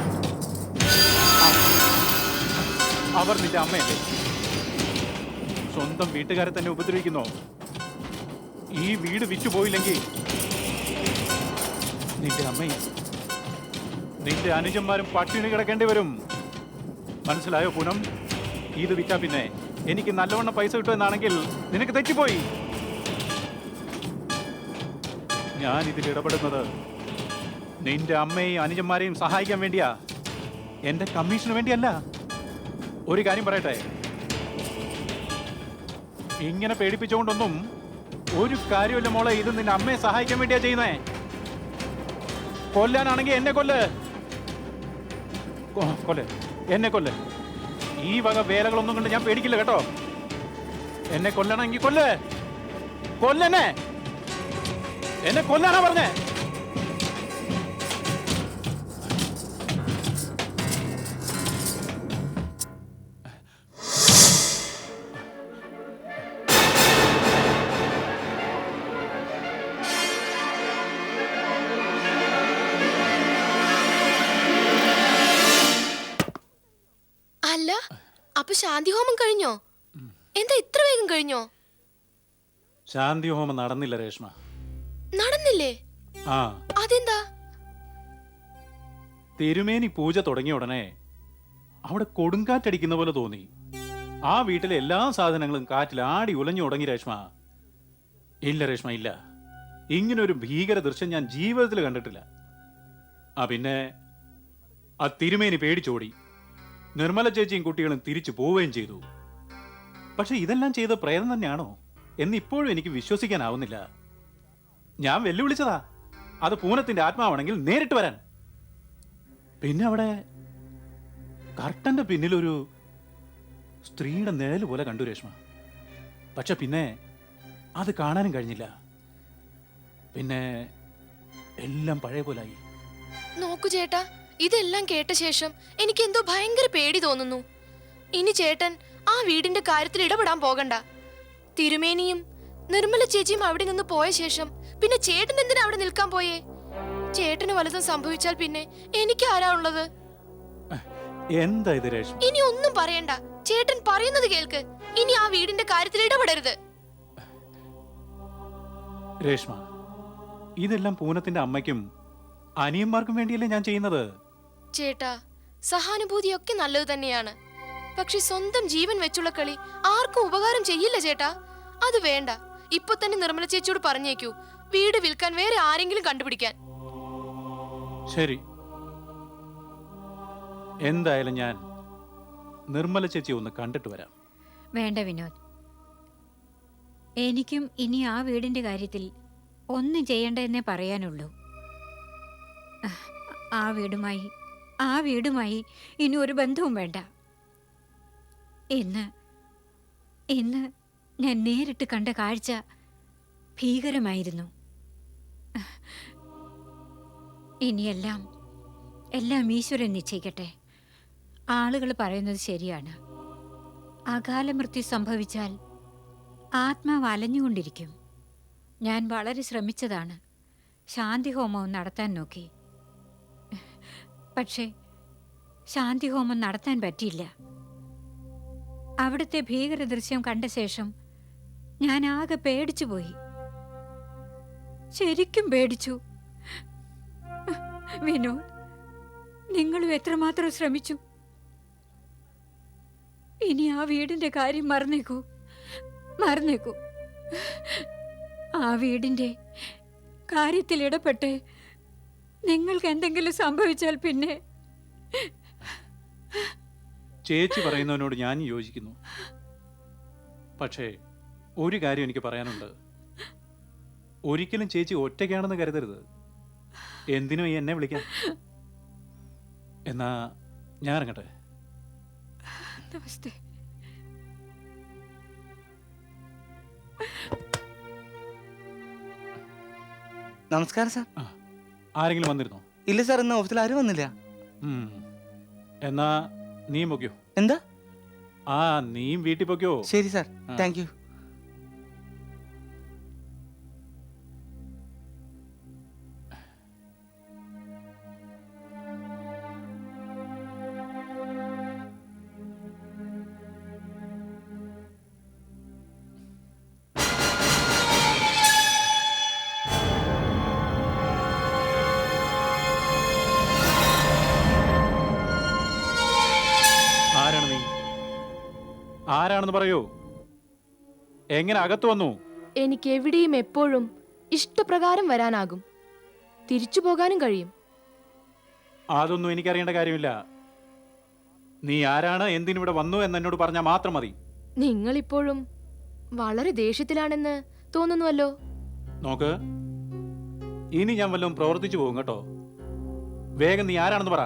അവർ നിന്റെ അമ്മയല്ലേ? സ്വന്തം വീട്ടുകാരെ തന്നെ ഉപദ്രവിക്കുന്നോ? ഈ വീട് വിറ്റുപോയില്ലെങ്കിൽ നിന്റെ അമ്മയും നിന്റെ അനുജന്മാരും പട്ടിണി കിടക്കേണ്ടി വരും. മനസ്സിലായോ പൂനം? ഇത് വിറ്റാ പിന്നെ എനിക്ക് നല്ലവണ്ണം പൈസ കിട്ടുമെന്നാണെങ്കിൽ നിനക്ക് തെറ്റിപ്പോയി. ഞാൻ ഇതിൽ ഇടപെടുന്നത് നിന്റെ അമ്മയെയും അനുജന്മാരെയും സഹായിക്കാൻ വേണ്ടിയാ, എന്റെ കമ്മീഷന് വേണ്ടിയല്ല. ഒരു കാര്യം പറയട്ടെ, ഇങ്ങനെ പേടിപ്പിച്ചുകൊണ്ടൊന്നും ഒരു കാര്യമില്ല മോളെ. ഇത് നിന്റെ അമ്മയെ സഹായിക്കാൻ വേണ്ടിയാ ചെയ്യുന്നേ. കൊല്ലാനാണെങ്കിൽ എന്നെ കൊല്ല്, കൊല്ല്, എന്നെ കൊല്ല്. ഈ വക വേലകളൊന്നും കൊണ്ട് ഞാൻ പേടിക്കില്ല കേട്ടോ. എന്നെ കൊല്ലണമെങ്കിൽ കൊല്ല്, കൊല്ലെന്നെ. എന്നെ കൊല്ലാനാ പറഞ്ഞേ. ശാന്തിഹോമം കഴിഞ്ഞോ? എന്താ ഇത്ര വേഗം കഴിഞ്ഞോ? ശാന്തി ഹോമം നടന്നില്ല രേഷ്മ. നടന്നില്ലേ? ആ, അതെന്താ? തിരുമേനി പൂജ തുടങ്ങിയ ഉടനെ അവിടെ കൊടുങ്കാറ്റടിക്കുന്ന പോലെ തോന്നി. ആ വീട്ടിലെ എല്ലാ സാധനങ്ങളും കാറ്റിൽ ആടി ഉലഞ്ഞു തുടങ്ങി രേഷ്മ. ഇല്ല രേഷ്മ, ഇല്ല. ഇങ്ങനൊരു ഭീകര ദൃശ്യം ഞാൻ ജീവിതത്തിൽ കണ്ടിട്ടില്ല. പിന്നെ ആ തിരുമേനി പേടിച്ചോടി. നിർമ്മല ചേച്ചിയും കുട്ടികളും തിരിച്ചു പോവുകയും ചെയ്തു. പക്ഷെ ഇതെല്ലാം ചെയ്ത പ്രേതം തന്നെയാണോ എന്നിപ്പോഴും എനിക്ക് വിശ്വസിക്കാനാവുന്നില്ല. ഞാൻ വെല്ലുവിളിച്ചതാ, അത് പൂനത്തിന്റെ ആത്മാവാണെങ്കിൽ നേരിട്ട് വരാൻ. പിന്നെ അവിടെ കർട്ടന്റെ പിന്നിലൊരു സ്ത്രീയുടെ നിഴല് പോലെ കണ്ടു രേഷ്മ. പക്ഷെ പിന്നെ അത് കാണാനും കഴിഞ്ഞില്ല. പിന്നെ എല്ലാം പഴയ പോലായി. നോക്കൂ ചേട്ടാ, ഇതെല്ലാം കേട്ട ശേഷം എനിക്ക് എന്തോ ഭയങ്കര പേടി തോന്നുന്നു. ഇനി ചേട്ടൻ ആ വീടിന്റെ കാര്യത്തിൽ ഇടപെടാൻ പോകണ്ട. തിരുമേനിയും നിർമ്മല ചേച്ചിയും അവിടെ നിന്ന് പോയ ശേഷം പിന്നെ ചേട്ടൻ എന്തിനാ അവിടെ നിൽക്കാൻ പോയേ? ചേട്ടന് വല്ലതും സംഭവിച്ചാൽ പിന്നെ എനിക്ക് ആരാ ഉള്ളത്? എന്താ ഇത് രേഷ്മ? ഇനി ഒന്നും പറയണ്ട, ചേട്ടൻ പറയുന്നത് കേൾക്ക്. ഇനി ആ വീടിന്റെ കാര്യത്തിൽ ഇടപെടരുത്. രേഷ്മ, ഇതെല്ലാം പൂനത്തിന്റെ അമ്മയ്ക്കും അനിയന്മാർക്കും വേണ്ടിയല്ലേ ഞാൻ ചെയ്യുന്നത്. ചേട്ടാ, സഹാനുഭൂതിയൊക്കെ നല്ലത് തന്നെയാണ്. പക്ഷെ സ്വന്തം ജീവൻ വെച്ചുള്ള കളി ആർക്കും ഉപകാരം ചെയ്യില്ല ചേട്ടാ. അത് വേണ്ട. ഇപ്പൊ തന്നെ നിർമ്മല ചേച്ചിയോട് പറഞ്ഞേക്കൂ, വീട് വിൽക്കാൻ വേറെ ആരെങ്കിലും കണ്ടുപിടിക്കാൻ. ശരി, എന്തായാലും ഞാൻ നിർമ്മല ചേച്ചി ഒന്ന് കണ്ടിട്ട് വരാം. വേണ്ട വിനോദ്, എനിക്കും ഇനി ആ വീടിൻ്റെ കാര്യത്തിൽ ഒന്നും ചെയ്യണ്ട എന്നേ പറയാനുള്ളൂ. ആ വീടുമായി ഇനി ഒരു ബന്ധവും വേണ്ട. ഇന്ന് ഞാൻ നേരിട്ട് കണ്ട കാഴ്ച ഭീകരമായിരുന്നു. ഇനിയെല്ലാം ഈശ്വരൻ നിശ്ചയിക്കട്ടെ. ആളുകൾ പറയുന്നത് ശരിയാണ്. അകാല മൃത്യു സംഭവിച്ചാൽ ആത്മാവ് അലഞ്ഞുകൊണ്ടിരിക്കും. ഞാൻ വളരെ ശ്രമിച്ചതാണ്, ശാന്തിഹോമവും നടത്താൻ നോക്കി. പക്ഷേ ശാന്തിഹോമം നടത്താൻ പറ്റിയില്ല. അവിടുത്തെ ഭീകര ദൃശ്യം കണ്ട ശേഷം ഞാൻ ആകെ പേടിച്ചു പോയി. ശരിക്കും പേടിച്ചു. വിനോദ്, നിങ്ങളും എത്രമാത്രം ശ്രമിച്ചു. ഇനി ആ വീടിന്റെ കാര്യം മറന്നേക്കൂ. ആ വീടിന്റെ കാര്യത്തിൽ ഇടപെട്ട് നിങ്ങൾക്ക് എന്തെങ്കിലും സംഭവിച്ചാൽ പിന്നെ... ചേച്ചി പറയുന്നതിനോട് ഞാൻ യോജിക്കുന്നു. പക്ഷേ ഒരു കാര്യം എനിക്ക് പറയാനുണ്ട്. ഒരിക്കലും ചേച്ചി ഒറ്റയ്ക്കാണെന്ന് കരുതരുത്. എന്തിനും ഈ എന്നെ വിളിക്കാം. എന്നാ ഞാൻ ഇറങ്ങട്ടെ. നമസ്തേ. നമസ്കാരം സാർ. ആരെങ്കിലും വന്നിരുന്നോ? ഇല്ല സാർ, ഇന്ന് ഓഫീസിൽ ആരും വന്നില്ല. എന്നാ നീ പൊക്കോ. എന്താ? നീയും വീട്ടിൽ പൊക്കോ. ശരി സാർ, താങ്ക് യു. ആരാണെന്ന് പറയൂ. എങ്ങനെ അകത്തു വന്നു? എനിക്ക് എവിടെയും എപ്പോഴും ഇഷ്ടപ്രകാരം വരാനാകും. തിരിച്ചു പോകാനും കഴിയും. അതൊന്നും എനിക്കറിയേണ്ട കാര്യമില്ല. നീ ആരാണ്, എന്തിനിവിടെ വന്നു എന്ന് എന്നോട് പറഞ്ഞാൽ മാത്രം മതി. നിങ്ങളിപ്പോഴും വളരെ ദേഷ്യത്തിലാണെന്ന് തോന്നുന്നുവല്ലോ. നോക്ക്, ഇനി ഞാൻ വല്ലതും പ്രവർത്തിച്ചു പോകും കേട്ടോ. വേഗം നീ ആരാണെന്ന് പറ.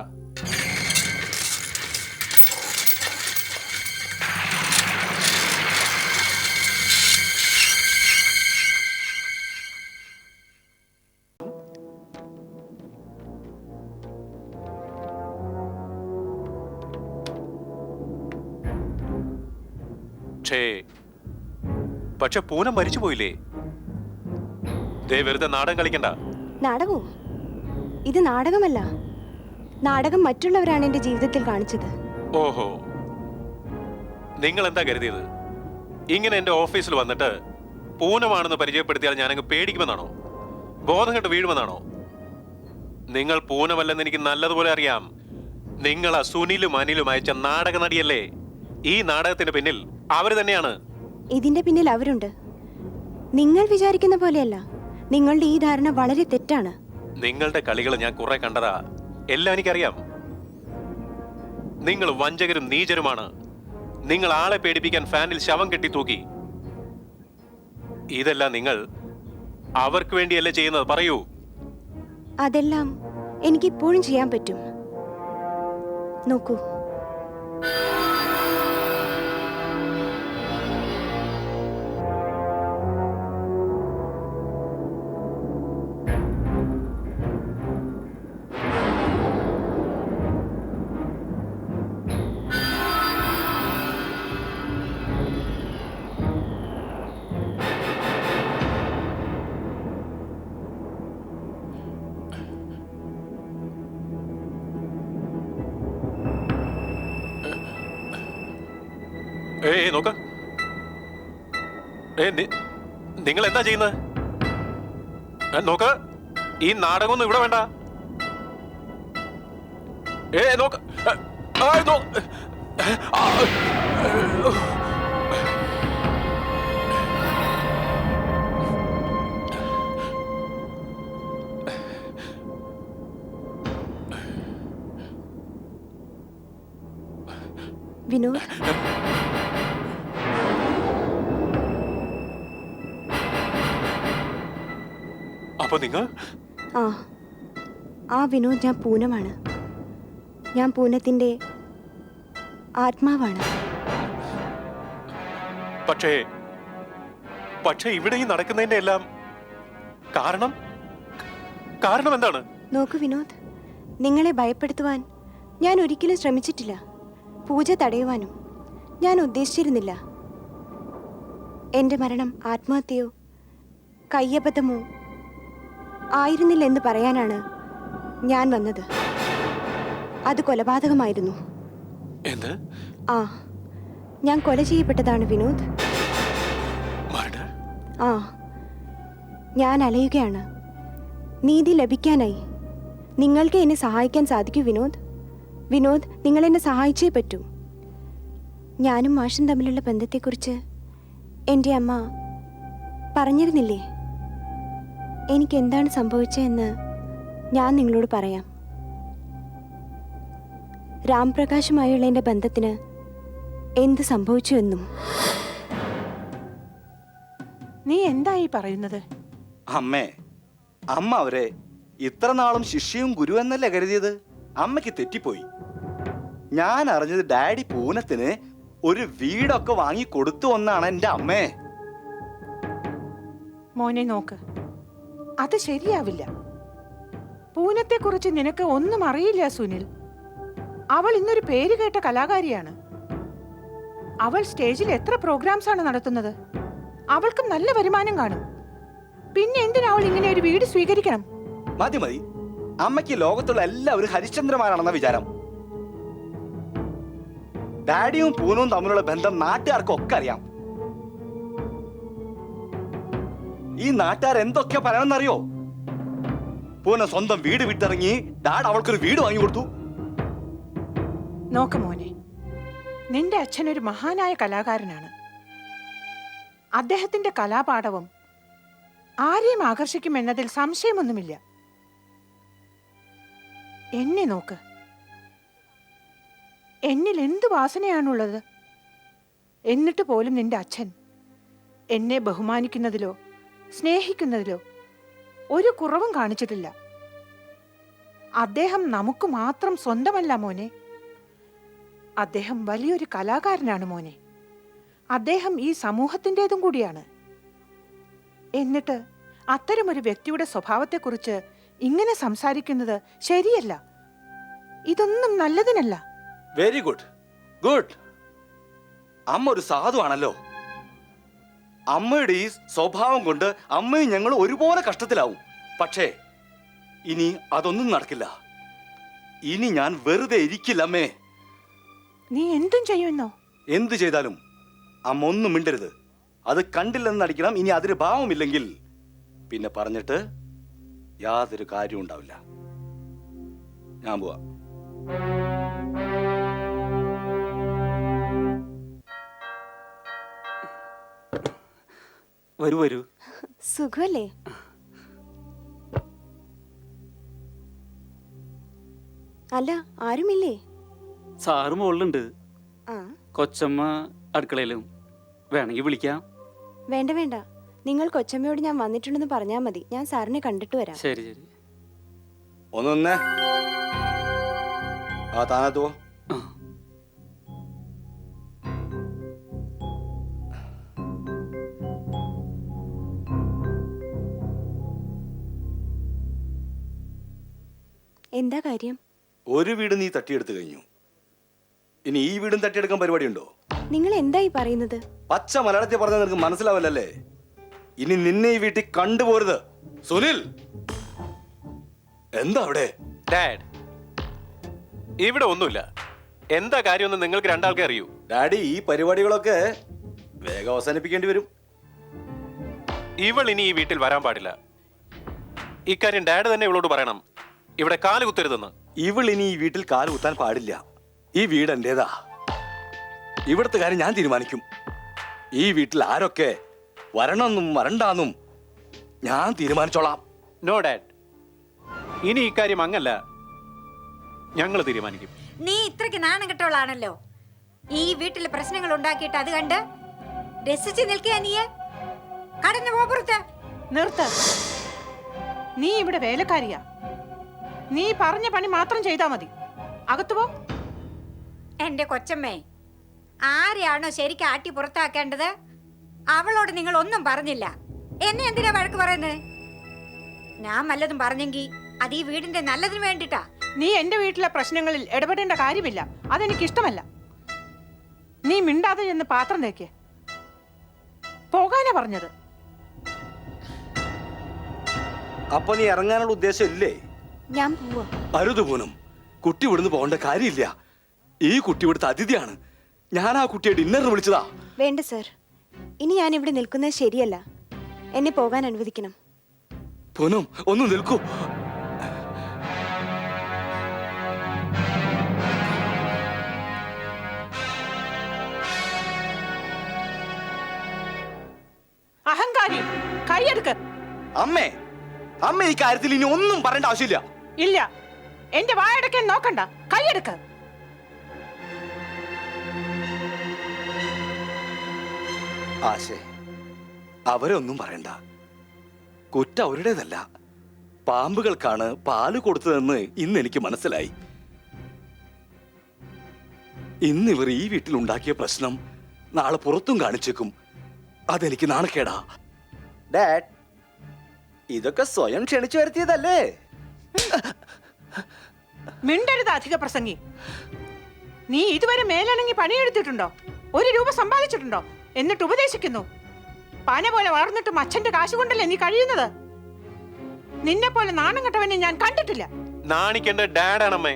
പക്ഷെ പൂനം മരിച്ചു പോയില്ലേ? ദേ വെറുതെ നാടകം കളിക്കണ്ട. നാടകമോ? ഇത് നാടകമല്ല. നാടകം മറ്റുള്ളവരാണ് എന്റെ ജീവിതത്തിൽ കാണിച്ചത്. ഓഹോ, നിങ്ങൾ എന്താ കരുതിയത്? ഇങ്ങനെ എന്റെ ഓഫീസിൽ വന്നിട്ട് പൂനമാണെന്ന് പരിചയപ്പെടുത്തിയാൽ ഞാനങ്ങ് പേടിക്കുമെന്നാണോ? ബോധം കെട്ട് വീഴുമെന്നാണോ? നിങ്ങൾ പൂനമല്ലെന്ന് എനിക്ക് നല്ലതുപോലെ അറിയാം. നിങ്ങൾ ആ സുനിലും അനിലും അയച്ച നാടക നടിയല്ലേ? ഈ നാടകത്തിന്റെ പിന്നിൽ അവര് തന്നെയാണ്. ഇതിന്റെ പിന്നിൽ അവരുണ്ട്. നിങ്ങൾ വിചാരിക്കുന്ന പോലെയല്ല. നിങ്ങളുടെ ഈ ധാരണ വളരെ തെറ്റാണ്. നിങ്ങളുടെ കളികൾ ഞാൻ കുറെ കണ്ടതാ. എല്ലാം എനിക്കറിയാം. നിങ്ങൾ വഞ്ചകരും നീചരുമാണ്. നിങ്ങൾ ആളെ പേടിപ്പിക്കാൻ ഫാനിൽ ശവം കെട്ടി തൂക്കി. ഇതെല്ലാം നിങ്ങൾ അവർക്ക് വേണ്ടിയല്ലേ ചെയ്യുന്നത്? പറയൂ. അതെല്ലാം എനിക്കിപ്പോഴും ചെയ്യാൻ പറ്റും. നോക്കൂ, ഏയ് നോക്ക. നിങ്ങൾ എന്താ ചെയ്യുന്നത്? നോക്ക്, ഈ നാടകമൊന്നും ഇവിടെ വേണ്ട. നോക്ക്. വിനോദ്, അപ്പൊ നിങ്ങൾ ആ വിനോദ് ഞാൻ പൂനമാണ്. ഞാൻ പൂനത്തിന്റെ ആത്മാവാണ്. പക്ഷേ ഇവിടെ ഈ നടക്കുന്നതിന്റെ എല്ലാം കാരണം എന്താണ്? നോക്കൂ വിനോദ്, നിങ്ങളെ ഭയപ്പെടുത്തുവാൻ ഞാൻ ഒരിക്കലും ശ്രമിച്ചിട്ടില്ല. പൂജ തടയുവാനും ഞാൻ ഉദ്ദേശിച്ചിരുന്നില്ല. എൻ്റെ മരണം ആത്മഹത്യയോ കയ്യബദ്ധമോ ആയിരുന്നില്ലെന്ന് പറയാനാണ് ഞാൻ വന്നത്. അത് കൊലപാതകമായിരുന്നു. ആ, ഞാൻ കൊല ചെയ്യപ്പെട്ടതാണ് വിനോദ്. ആ, ഞാൻ അലയുകയാണ് നീതി ലഭിക്കാനായി. നിങ്ങൾക്ക് എന്നെ സഹായിക്കാൻ സാധിക്കൂ വിനോദ്. വിനോദ്, നിങ്ങൾ എന്നെ സഹായിച്ചേ പറ്റൂ. ഞാനും മാഷും തമ്മിലുള്ള ബന്ധത്തെക്കുറിച്ച് എൻ്റെ അമ്മ പറഞ്ഞിരുന്നില്ലേ? എനിക്ക് എന്താണ് സംഭവിച്ചതെന്ന് ഞാൻ നിങ്ങളോട് പറയാം. രാംപ്രകാശുമായുള്ള എൻ്റെ ബന്ധത്തിന് എന്ത് സംഭവിച്ചു എന്നും. നീ എന്തായി പറയുന്നത്? അമ്മേ, അമ്മ അവരെ ഇത്ര നാളും ശിഷ്യയും ഗുരു എന്നല്ലേ കരുതിയത്? അമ്മയ്ക്ക് തെറ്റിപ്പോയി. ഞാൻ അറിഞ്ഞത് ഡാഡി പൂനത്തിന് ഒരു വീടൊക്കെ വാങ്ങി കൊടുത്തു എന്നാണ് എൻ്റെ അമ്മേ. മോനെ നോക്ക്, അത് ശരിയാവില്ല. പൂനത്തെക്കുറിച്ച് നിനക്ക് ഒന്നും അറിയില്ല സുനിൽ. അവൾ ഇന്നൊരു പേര് കേട്ട കലാകാരിയാണ്. അവൾ സ്റ്റേജിൽ എത്ര പ്രോഗ്രാംസ് ആണ് നടത്തുന്നത്. അവൾക്ക് നല്ല വരുമാനം കാണും. പിന്നെ എന്തിനാ അവൾ ഇങ്ങനെ ഒരു വീട് സ്വീകരിക്കണം? മതി മതി, അമ്മയ്ക്ക് ലോകത്തുള്ള എല്ലാവരും ഹരിശ്ചന്ദ്രമാരാണെന്ന വിചാരം. ഡാഡിയും പൂനവും തമ്മിലുള്ള ബന്ധം നാട്ടുകാർക്കൊക്കെ അറിയാം. ഈ നാട്ടുകാർ എന്തൊക്കെ പറയണമെന്നറിയോ? പൂന സ്വന്തം വീട് വിട്ടിറങ്ങി ഡാഡ് അവൾക്കൊരു വീട് വാങ്ങി കൊടുത്തു. നോക്ക് മോനെ, നിന്റെ അച്ഛൻ ഒരു മഹാനായ കലാകാരനാണ്. അദ്ദേഹത്തിന്റെ കലാപാടവം ആരെയും ആകർഷിക്കുമെന്നതിൽ സംശയമൊന്നുമില്ല. എന്നെ നോക്ക്, എന്നിൽ എന്ത് വാസനയാണുള്ളത്. എന്നിട്ട് പോലും നിന്റെ അച്ഛൻ എന്നെ ബഹുമാനിക്കുന്നതിലോ സ്നേഹിക്കുന്നതിലോ ഒരു കുറവും കാണിച്ചിട്ടില്ല. അദ്ദേഹം നമുക്ക് മാത്രം സ്വന്തമല്ല മോനെ. അദ്ദേഹം വലിയൊരു കലാകാരനാണ് മോനെ. അദ്ദേഹം ഈ സമൂഹത്തിൻ്റെതും കൂടിയാണ്. എന്നിട്ട് അത്തരമൊരു വ്യക്തിയുടെ സ്വഭാവത്തെക്കുറിച്ച് ഇങ്ങനെ സംസാരിക്കുന്നത് ശരിയല്ല. ഇതൊന്നും നല്ലതിനല്ല. Very good, good. അമ്മ ഒരു സാധുവാണല്ലോ. അമ്മയുടെ ഈ സ്വഭാവം കൊണ്ട് അമ്മയും ഞങ്ങൾ ഒരുപോലെ കഷ്ടത്തിലാവും. പക്ഷേ ഇനി അതൊന്നും നടക്കില്ല. ഇനി ഞാൻ വെറുതെ ഇരിക്കില്ല അമ്മേ. നീ എന്തും ചെയ്യുമെന്നോ? എന്തു ചെയ്താലും അമ്മ ഒന്നും മിണ്ടരുത്. അത് കണ്ടില്ലെന്ന് നടിക്കണം. ഇനി അതിന് ഭാവമില്ലെങ്കിൽ പിന്നെ പറഞ്ഞിട്ട് യാതൊരു കാര്യവും ഉണ്ടാവില്ല. ഞാൻ പോവാ. വരൂ വരൂ. സുഖമല്ലേ? അല്ല, ആരുമില്ലേ? സാറ് മുകളിലുണ്ട്. ആ, കൊച്ചമ്മ അടുക്കളയിലും. വേണമെങ്കിൽ വിളിക്കാം. വേണ്ട വേണ്ട, നിങ്ങൾ കൊച്ചമ്മയോട് ഞാൻ വന്നിട്ടുണ്ടെന്ന് പറഞ്ഞാൽ മതി. ഞാൻ സാറിനെ കണ്ടിട്ട് വരാം. ശരി ശരി. ഒന്നൊന്നേ, ആ താനത്ത് പോ. ആ. എന്താ കാര്യം? ഒരു വീട് നീ തട്ടിയെടുത്തു കഴിഞ്ഞു. ഇനി ഈ വീടും തട്ടിയെടുക്കാൻ പരിപാടിയുണ്ടോ? നിങ്ങൾ എന്തായി പറയുന്നത്? പച്ച മലയാളത്തിൽ പറഞ്ഞാൽ നിനക്ക് മനസ്സിലാവില്ലല്ലേ? ഇനി നിന്നെ ഈ വീട്ടിൽ കണ്ടുപോരുത്. സുനിൽ, എന്താ അവിടെ? ഡാഡ്, ഇവിടെ ഒന്നുമില്ല. എന്താ കാര്യമൊന്നും നിങ്ങൾക്ക് രണ്ടാൾക്കേ അറിയൂ. ഡാഡി, ഈ പരിപാടികളൊക്കെ വേഗം അവസാനിപ്പിക്കേണ്ടി വരും. ഇവൾ ഇനി ഈ വീട്ടിൽ വരാൻ പാടില്ല. ഇക്കാര്യം ഡാഡ് തന്നെ ഇവളോട് പറയണം. ഇവിടെ കാല് കുത്തരുതെന്ന്. ഇവൾ ഇനി ഈ വീട്ടിൽ കാല് കുത്താൻ പാടില്ല. ഈ വീട് എന്റേതാ. ഇവിടുത്തെ കാര്യം ഞാൻ തീരുമാനിക്കും. ഈ വീട്ടിൽ ആരൊക്കെ വരണമെന്നും വരണ്ടാന്നും ഞാൻ തീരുമാനിച്ചോളാം. നോ ഡാഡ്, ഇനി ഇക്കാര്യം അങ്ങല്ല, ഞങ്ങൾ തീരുമാനിക്കും. നീ ഇത്രയ്ക്ക് നാണം കെട്ടോളാണല്ലോ. ഈ വീട്ടിൽ പ്രശ്നങ്ങൾ ഉണ്ടാക്കിയിട്ട് അത് കണ്ട് രസിച്ച് നിൽക്കുക. നീ കടന്നു പോപ്പുറത്ത് നിർത്ത്. നീ ഇവിടെ വേലക്കാരിയാ. നീ പറഞ്ഞ പണി മാത്രം ചെയ്താ മതി. അകത്തു പോ. എന്റെ കൊച്ചമ്മേ, ആരെയാണോ ശരിക്കും ആട്ടി പുറത്താക്കേണ്ടത് അവളോട് നിങ്ങൾ ഒന്നും പറഞ്ഞില്ല. എന്നെ എന്തിനാ വഴക്ക് പറയുന്നത്? ഞാൻ വല്ലതും പറഞ്ഞെങ്കിൽ അത് ഈ വീടിന്റെ നല്ലതിന് വേണ്ടിട്ടാ. നീ എന്റെ വീട്ടിലെ പ്രശ്നങ്ങളിൽ ഇടപെടേണ്ട കാര്യമില്ല. അതെനിക്കിഷ്ടമല്ല. നീ മിണ്ടാതെ ചെന്ന് പാത്രം തേക്ക്. പോകാനാ പറഞ്ഞത്. അപ്പൊ നീ ഇറങ്ങാനുള്ള ഉദ്ദേശം ഇല്ലേ? ഞാൻ പോവാ. അരുത് പൂനം, കുട്ടി ഇവിടുന്ന് പോകേണ്ട കാര്യമില്ല. ഈ കുട്ടി ഇവിടുത്തെ അതിഥിയാണ്. ഞാൻ ആ കുട്ടിയെ ഡിന്നറിന് വിളിച്ചതാ. വേണ്ട സർ, ഇനി ഞാൻ ഇവിടെ നിൽക്കുന്നത് ശരിയല്ല. എന്നെ പോകാൻ അനുവദിക്കണം. പൂനം, ഒന്ന് നിൽക്കൂ. അഹങ്കാരി, കൈയെടുക്ക്. അമ്മേ, അമ്മ ഈ കാര്യത്തിൽ ഇനി ഒന്നും പറയേണ്ട ആവശ്യമില്ല. ഇല്ല, എന്റെ വായടക്കാൻ നോക്കണ്ട. കൈയെടുക്ക്. ആശേ, അവരൊന്നും പറയണ്ട. കുറ്റം അവരുടേതല്ല. പാമ്പുകൾക്കാണ് പാല് കൊടുത്തതെന്ന് ഇന്ന് എനിക്ക് മനസ്സിലായി. ഇന്നിവർ ഈ വീട്ടിൽ ഉണ്ടാക്കിയ പ്രശ്നം നാളെ പുറത്തും കാണിച്ചേക്കും. അതെനിക്ക് നാണക്കേടാ. ഡാഡ്, ഇതൊക്കെ സ്വയം ക്ഷണിച്ചു വരുത്തിയതല്ലേ? മിണ്ടരുത് അധിക പ്രസംഗി. നീ ഇതുവരെ മേലണങ്ങി പണിയെടുത്തിട്ടുണ്ടോ? 1 രൂപ സമ്പാദിച്ചിട്ടുണ്ടോ? എന്നിട്ട് ഉപദേശിക്കുന്നു. പന പോലെ വളർന്നിട്ടും അച്ഛന്റെ കാശ് കൊണ്ടല്ലേ നീ കഴിയുന്നത്. നിന്നെ പോലെ നാണം കെട്ടവനെ ഞാൻ കണ്ടിട്ടില്ല. നാണിക്കേണ്ട ഡാഡാണമ്മേ.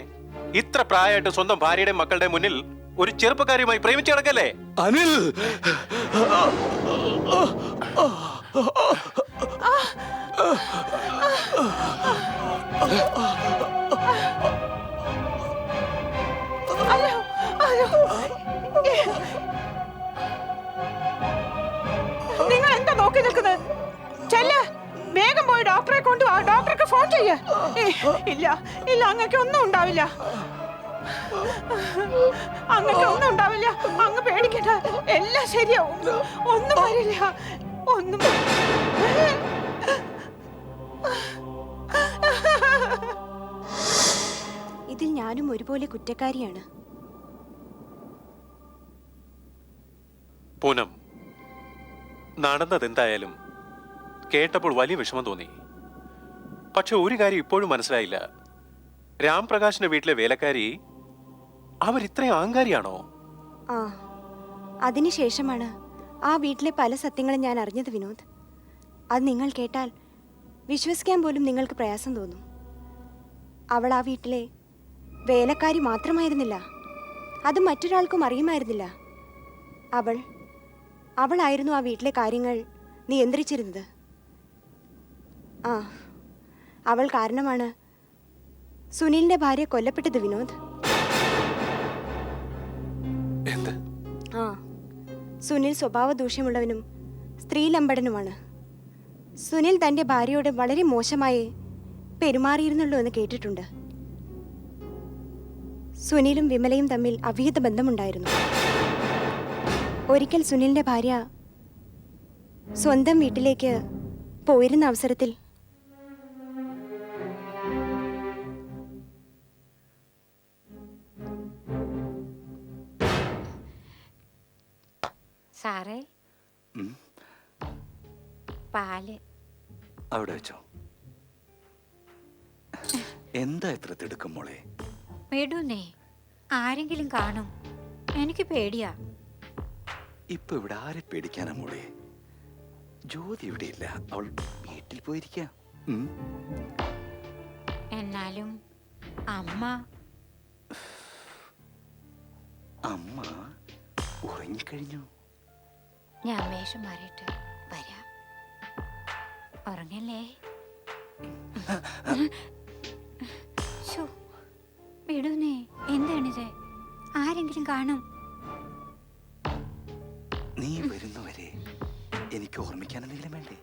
ഇത്ര പ്രായമായിട്ട് സ്വന്തം ഭാര്യയുടെ മക്കളുടെ മുന്നിൽ ഒരു ചെറുപ്പക്കാരിയുമായി പ്രേമിച്ചു കിടക്കല്ലേ? അനിൽ, അയ്യോ, അയ്യോ. നിങ്ങൾ എന്താ നോക്കി നിൽക്കുന്നത്? ചെല്ല്, വേഗം പോയി ഡോക്ടറെ കൊണ്ടുവാ. ഡോക്ടർക്ക് ഫോൺ ചെയ്യ. ഇല്ല ഇല്ല, അങ്ങക്ക് ഒന്നും ഉണ്ടാവില്ല. അങ്ങക്ക് ഒന്നും ഉണ്ടാവില്ല. അങ്ങ് പേടിക്കണ്ട, എല്ലാം ശരിയാവും. ഒന്നും വരില്ല, ഒന്നും. ഇതിൽ ഞാനും ഒരുപോലെ കുറ്റക്കാരിയാണ്. പൂനം, നടന്നതെന്തായാലും കേട്ടപ്പോൾ വലിയ വിഷമം തോന്നി. പക്ഷെ ഒരു കാര്യം ഇപ്പോഴും മനസ്സിലായില്ല. രാംപ്രകാശിന്റെ വീട്ടിലെ വേലക്കാരി അവരിത്രയും അഹങ്കാരിയാണോ? ആ, അതിനുശേഷമാണ് ആ വീട്ടിലെ പല സത്യങ്ങളും ഞാൻ അറിഞ്ഞത് വിനോദ്. അത് നിങ്ങൾ കേട്ടാൽ വിശ്വസിക്കാൻ പോലും നിങ്ങൾക്ക് പ്രയാസം തോന്നും. അവൾ ആ വീട്ടിലെ വേലക്കാരി മാത്രമായിരുന്നില്ല, അത് മറ്റൊരാൾക്കും അറിയുമായിരുന്നില്ല. അവളായിരുന്നു ആ വീട്ടിലെ കാര്യങ്ങൾ നിയന്ത്രിച്ചിരുന്നത്. ആ, അവൾ കാരണമാണ് സുനിലിന്റെ ഭാര്യ കൊല്ലപ്പെട്ടത് വിനോദ്. ആ, സുനിൽ സ്വഭാവ ദൂഷ്യമുള്ളവനും സ്ത്രീലമ്പടനുമാണ്. സുനിൽ തന്റെ ഭാര്യയോട് വളരെ മോശമായി പെരുമാറിയിരുന്നുള്ളൂ എന്ന് കേട്ടിട്ടുണ്ട്. സുനിലും വിമലയും തമ്മിൽ അവിഹിത ബന്ധമുണ്ടായിരുന്നു. ഒരിക്കൽ സുനിലിന്റെ ഭാര്യ സ്വന്തം വീട്ടിലേക്ക് പോയിരുന്ന അവസരത്തിൽ സാറേ, പാല് അവിടെ വെച്ചോ. എന്താ ഇത്ര തിടുക്കം മോളെ? വിടുന്നേ, ആരെങ്കിലും കാണും. എനിക്ക് പേടിയാ. ഇപ്പൊ ഇവിടെ ആരെ പേടിക്കാനാ മോളെ? ജ്യോതി ഇവിടെ ഇല്ല, അവൾ വീട്ടിൽ പോയിരിക്കാം. എന്നാലും അമ്മ ഉറങ്ങിക്കഴിഞ്ഞു. ഞാൻ വേഷം മാറിയിട്ട് വരാം. ഉറങ്ങല്ലേ? വിടുന്നേ, എന്താണിത്? ആരെങ്കിലും കാണും. നീ വരുന്നവരെ എനിക്ക് ഓർമ്മിക്കാൻ എന്തെങ്കിലും വേണ്ടേ?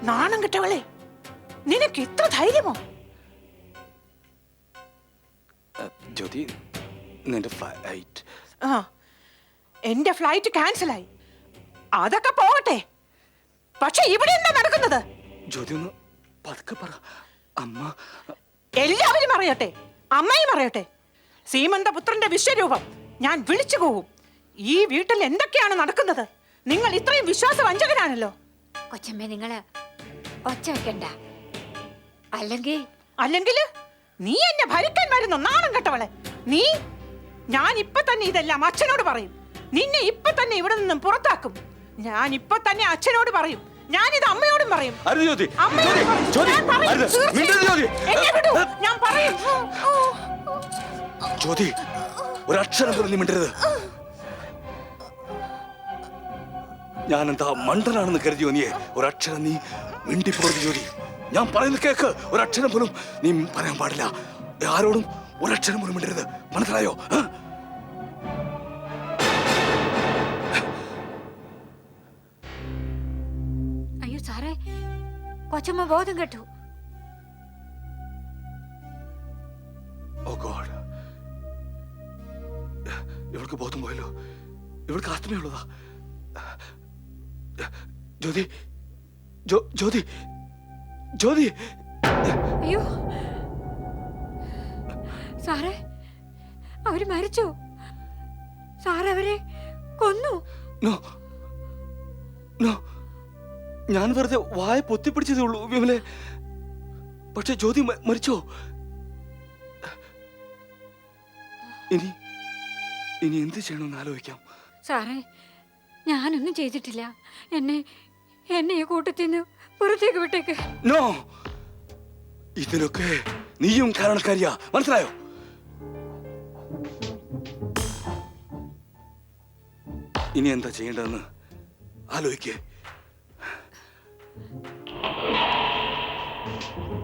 നാണം കെട്ടവളെ, നിനക്ക് ഇത്ര ധൈര്യമോ? ജ്യോതി, നിന്റെ ഫ്ലൈറ്റ്. ആ, എന്റെ ഫ്ലൈറ്റ് ക്യാൻസലായി. അതൊക്കെ പോകട്ടെ, പക്ഷെ ഇവിടെ എന്താ നടക്കുന്നത്? ജ്യോതി, ഒന്ന് പതുക്കെ പറ. അമ്മ. എല്ലാവരും അറിയട്ടെ, അമ്മയും അറിയട്ടെ. സീമന്തപുത്രന്റെ വിശ്വരൂപം ഞാൻ വിളിച്ചു പോവും. ഈ വീട്ടിൽ എന്തൊക്കെയാണ് നടക്കുന്നത്? നിങ്ങൾ ഇത്രയും വിശ്വാസവഞ്ചകനാണല്ലോ. കൊച്ചമ്മേ, നിങ്ങള് ഒച്ച വെക്കണ്ട. അല്ലെങ്കിൽ നീ എന്നെ ഭരിക്കാൻ വരുന്നു, നാണം കെട്ടവളെ. ഞാൻ ഇപ്പൊ തന്നെ ഇതെല്ലാം അച്ഛനോട് പറയും. നിന്നെ ഇപ്പൊ തന്നെ ഇവിടെ നിന്നും പുറത്താക്കും. ഞാൻ ഇപ്പൊ തന്നെ അച്ഛനോട് പറയും. ഞാനിത് അമ്മയോടും പറയും. ഞാൻ പറയും. ജ്യോതി, ഒരക്ഷരം പോലും നീ മിണ്ടരുത്. ഞാനെന്താ മണ്ടനാണെന്ന് കരുതിയോ നീ? ഒരക്ഷരം നീ മിണ്ടിപ്പോരുത് ജ്യോതി. ഞാൻ പറയുന്നത് കേക്ക്. ഒരക്ഷരം പോലും നീ പറയാൻ പാടില്ല. ആരോടും ഒരക്ഷരം പോലും മിണ്ടരുത്. മനസ്സിലായോ? അയ്യോ സാറേ, കൊച്ചമ്മ ബോധം കെട്ടു. ഓ ഗോഡ്, ഇവൾക്ക് ബോധം പോയല്ലോ. ഇവൾക്ക് ആത്മയുള്ളതാ. ജ്യോതി, ജ്യോതി, ജ്യോതി. അയ്യോ സാറേ, അവര് മരിച്ചു. സാറ് അവരെ കൊന്നു. ഞാൻ വെറുതെ വായ പൊത്തിപ്പിടിച്ചതേ ഉള്ളൂ വിമലെ. പക്ഷെ ജ്യോതി മരിച്ചോ? ഇനി എന്ത് ചെയ്യണമെന്ന് ആലോചിക്കാം. സാറേ, ഞാനൊന്നും ചെയ്തിട്ടില്ല. എന്നെ ഈ കൂട്ടത്തിൽ നിന്ന് പുറത്തേക്ക് വിട്ടേക്ക്. നോ, ഇതിനൊക്കെ നീയും കാരണക്കാരിയാ. മനസ്സിലായോ? ഇനി എന്താ ചെയ്യേണ്ടതെന്ന് ആലോചിക്കേ.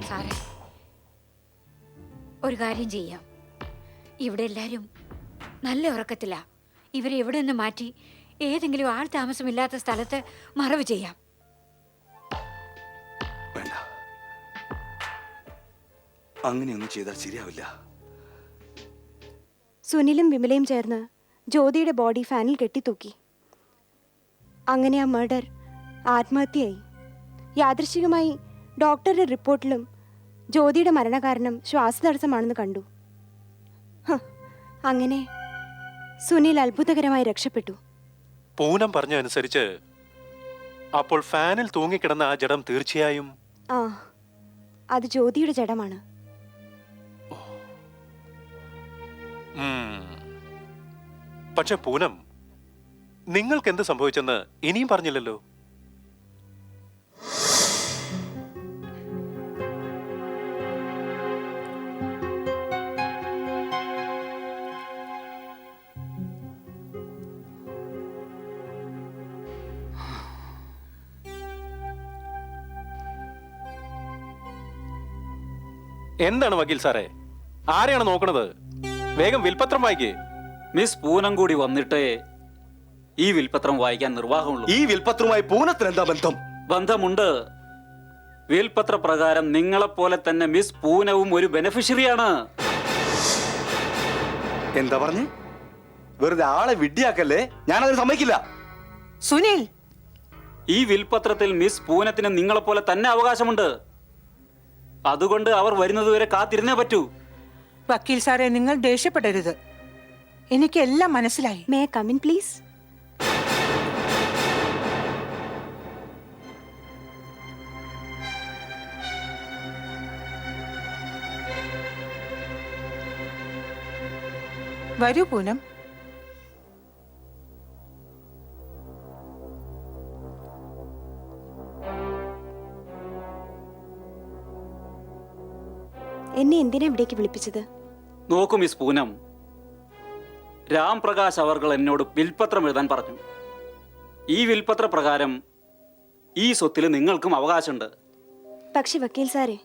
സാറേ, ഒരു കാര്യം ചെയ്യാം. ഇവിടെ എല്ലാരും നല്ല ഉറക്കത്തില്ല. ഇവരെ എവിടെ നിന്ന് മാറ്റി ഏതെങ്കിലും ആൾ താമസമില്ലാത്ത സ്ഥലത്ത് മറവ് ചെയ്യാം. വേണ്ട, അങ്ങനെയൊന്നും ചെയ്താൽ ശരിയാവില്ല. സുനിലും വിമലയും ചേർന്ന് ജ്യോതിയുടെ ബോഡി ഫാനിൽ കെട്ടിത്തൂക്കി. അങ്ങനെ ആ മർഡർ ആത്മഹത്യയായി. യാദൃശ്ചികമായി ഡോക്ടറുടെ റിപ്പോർട്ടിലും ജ്യോതിയുടെ മരണകാരണം ശ്വാസതടസ്സമാണെന്ന് കണ്ടു. അങ്ങനെ സുനിൽ അത്ഭുതകരമായി രക്ഷപ്പെട്ടു. പൂനം പറഞ്ഞ അനുസരിച്ച് അപ്പോൾ ഫാനിൽ തൂങ്ങിക്കിടന്ന ആ ജഡം തീർച്ചയായും ആ അത് ജ്യോതിയുടെ ജഡമാണ്. പക്ഷെ പൂനം, നിങ്ങൾക്ക് എന്ത് സംഭവിച്ചെന്ന് ഇനിയും പറഞ്ഞില്ലല്ലോ. എന്താണ് വക്കീൽ സാറേ, ആരെയാണ് നോക്കണത്? വേഗം വിൽപത്രം വായിക്കേ. മിസ് പൂനം കൂടി വന്നിട്ടേ ഈ വിൽപത്രം വായിക്കാൻ നിർവാഹമുള്ളൂ. ഈ വിൽപത്രവുമായി പൂനത്തിന് എന്താ ബന്ധം? ബന്ധമുണ്ട്. വിൽപത്ര പ്രകാരം നിങ്ങളെപ്പോലെ തന്നെ മിസ് പൂനവും ഒരു ബെനഫിഷ്യറിയാണ്. എന്താ പറഞ്ഞ്? വെറുതെ ആളെ വിഡ്ഢിയാക്കല്ലേ, ഞാനതിന് സമ്മതിക്കില്ല. സുനിൽ, ഈ വിൽപത്രത്തിൽ മിസ് പൂനത്തിന് നിങ്ങളെപ്പോലെ തന്നെ അവകാശമുണ്ട്. അതുകൊണ്ട് അവർ വരുന്നതുവരെ കാത്തിരുന്നേ പറ്റൂ. വക്കീൽ സാറേ, നിങ്ങൾ ദേഷ്യപ്പെടരുത്. എനിക്കെല്ലാം മനസ്സിലായി. May come in please? വരൂ പൂനം. എന്നെ എന്തിനാ ഇവിടേക്ക് വിളിപ്പിച്ചത്? നോക്കൂ മിസ് പൂനം, രാം പ്രകാശ് അവർകൾ എന്നോട് വിൽപത്രം എഴുതാൻ പറഞ്ഞു. ഈ വിൽപത്ര പ്രകാരം ഈ സ്വത്തിൽ നിങ്ങൾക്കും അവകാശമുണ്ട്. പക്ഷെ വക്കീൽ സാറേ,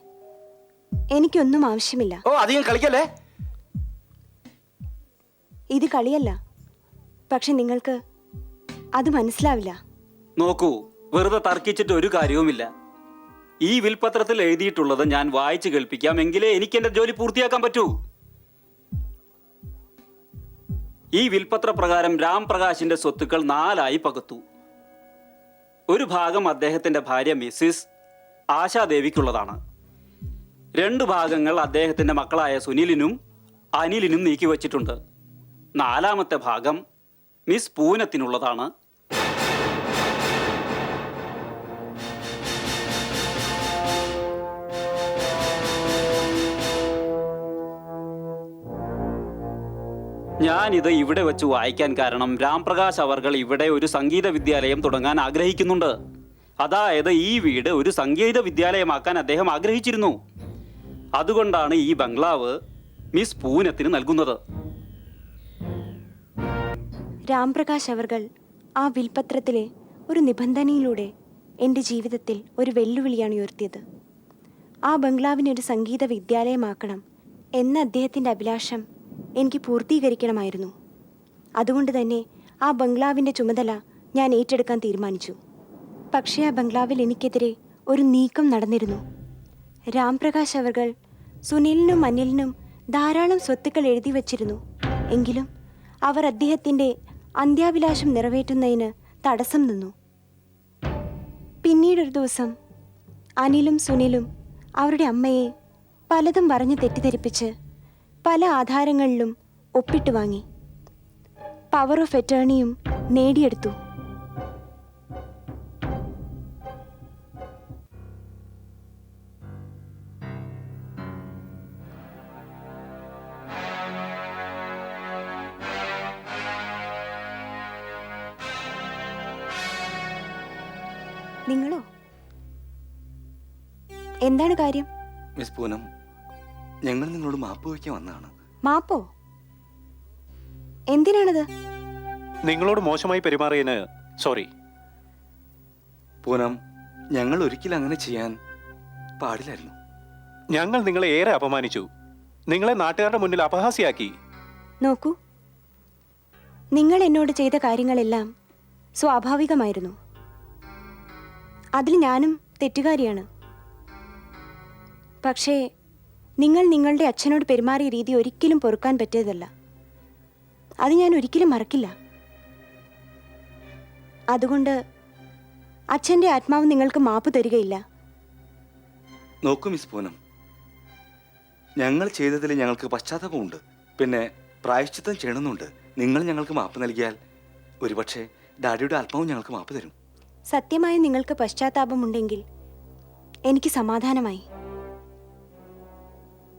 എനിക്കൊന്നും ആവശ്യമില്ല. ഓ, അധികം കളിക്കല്ലേ. ഇത് കളിയല്ല. പക്ഷെ നിങ്ങൾക്ക് അത് മനസ്സിലാവില്ല. നോക്കൂ, വെറുതെ തർക്കിച്ചിട്ട് ഒരു കാര്യവുമില്ല. ഈ വിൽപത്രത്തിൽ എഴുതിയിട്ടുള്ളത് ഞാൻ വായിച്ചു കേൾപ്പിക്കാം, എങ്കിലേ എനിക്ക് എന്റെ ജോലി പൂർത്തിയാക്കാൻ പറ്റൂ. ഈ വിൽപത്ര പ്രകാരം രാം പ്രകാശിന്റെ സ്വത്തുക്കൾ 4 ആയി പകുത്തു. ഒരു ഭാഗം അദ്ദേഹത്തിന്റെ ഭാര്യ മിസ്സിസ് ആശാദേവിക്കുള്ളതാണ്. 2 ഭാഗങ്ങൾ അദ്ദേഹത്തിന്റെ മക്കളായ സുനിലിനും അനിലിനും നീക്കിവച്ചിട്ടുണ്ട്. 4-മത്തെ ഭാഗം മിസ് പൂനത്തിനുള്ളതാണ്. ഞാനിത് ഇവിടെ വെച്ച് വായിക്കാൻ കാരണം രാംപ്രകാശ് അവർകൾ ഇവിടെ ഒരു സംഗീത വിദ്യാലയം തുടങ്ങാൻ ആഗ്രഹിക്കുന്നുണ്ട്. അതായത് ഈ വീട് ഒരു സംഗീത വിദ്യാലയമാക്കാൻ അദ്ദേഹം ആഗ്രഹിച്ചിരുന്നു. അതുകൊണ്ടാണ് ഈ ബംഗ്ലാവ് മിസ് പൂനത്തിന് നൽകുന്നത്. രാംപ്രകാശ് അവർകൾ ആ വിൽപത്രത്തിലെ ഒരു നിബന്ധനയിലൂടെ എൻ്റെ ജീവിതത്തിൽ ഒരു വെല്ലുവിളിയാണ് ഉയർത്തിയത്. ആ ബംഗ്ലാവിനെ ഒരു സംഗീത വിദ്യാലയമാക്കണം എന്ന അദ്ദേഹത്തിൻ്റെ അഭിലാഷം എനിക്ക് പൂർത്തീകരിക്കണമായിരുന്നു. അതുകൊണ്ട് തന്നെ ആ ബംഗ്ലാവിൻ്റെ ചുമതല ഞാൻ ഏറ്റെടുക്കാൻ തീരുമാനിച്ചു. പക്ഷേ ആ ബംഗ്ലാവിൽ എനിക്കെതിരെ ഒരു നീക്കം നടന്നിരുന്നു. രാംപ്രകാശ് അവർകൾ സുനിലിനും അനിലിനും ധാരാളം സ്വത്തുക്കൾ എഴുതി വച്ചിരുന്നു. എങ്കിലും അവർ അദ്ദേഹത്തിൻ്റെ അന്ത്യാഭിലാഷം നിറവേറ്റുന്നതിന് തടസ്സം നിന്നു. പിന്നീടൊരു ദിവസം അനിലും സുനിലും അവരുടെ അമ്മയെ പലതും പറഞ്ഞ് തെറ്റിദ്ധരിപ്പിച്ച് പല ആധാരങ്ങളിലും ഒപ്പിട്ട് വാങ്ങി. പവർ ഓഫ് അറ്റേണിയും നേടിയെടുത്തു. നിങ്ങളോ? എന്താണ് കാര്യം? മിസ് പൂനം, ഞങ്ങൾ നിങ്ങളോട് മാപ്പ് വയ്ക്കാൻ വന്നതാണ്. മാപ്പോ? എന്തിനാണത്? നിങ്ങളോട് മോശമായി പെരുമാറിയതിന് സോറി. പൂനം, ഞങ്ങൾ ഒരിക്കലും അങ്ങനെ ചെയ്യാൻ പാടില്ലായിരുന്നു. ഞങ്ങൾ നിങ്ങളെ ഏറെ അപമാനിച്ചു. നിങ്ങളെ നാട്ടുകാരുടെ മുന്നിൽ അപഹാസ്യമാക്കി. നോക്കൂ, നിങ്ങൾ എന്നോട് ചെയ്ത കാര്യങ്ങളെല്ലാം സ്വാഭാവികമായിരുന്നു. അതിൽ ഞാനും തെറ്റുകാരിയാണ്. പക്ഷേ നിങ്ങൾ നിങ്ങളുടെ അച്ഛനോട് പെരുമാറിയ രീതി ഒരിക്കലും പൊറുക്കാൻ പറ്റിയതല്ല. അത് ഞാൻ ഒരിക്കലും മറക്കില്ല. അതുകൊണ്ട് അച്ഛൻ്റെ ആത്മാവ് നിങ്ങൾക്ക് മാപ്പ് തരികയില്ല. നോക്കൂ മിസ് പൂനം, ഞങ്ങൾ ചെയ്തതിൽ ഞങ്ങൾക്ക് പശ്ചാത്താപമുണ്ട്. പിന്നെ പ്രായശ്ചിത്തം ചെയ്യണമെന്നുണ്ട്. നിങ്ങൾ ഞങ്ങൾക്ക് മാപ്പ് നൽകിയാൽ ഒരുപക്ഷെ ഡാഡിയുടെ ആത്മാവും ഞങ്ങൾക്ക് മാപ്പ് തരും. സത്യമായി നിങ്ങൾക്ക് പശ്ചാത്താപമുണ്ടെങ്കിൽ എനിക്ക് സമാധാനമായി.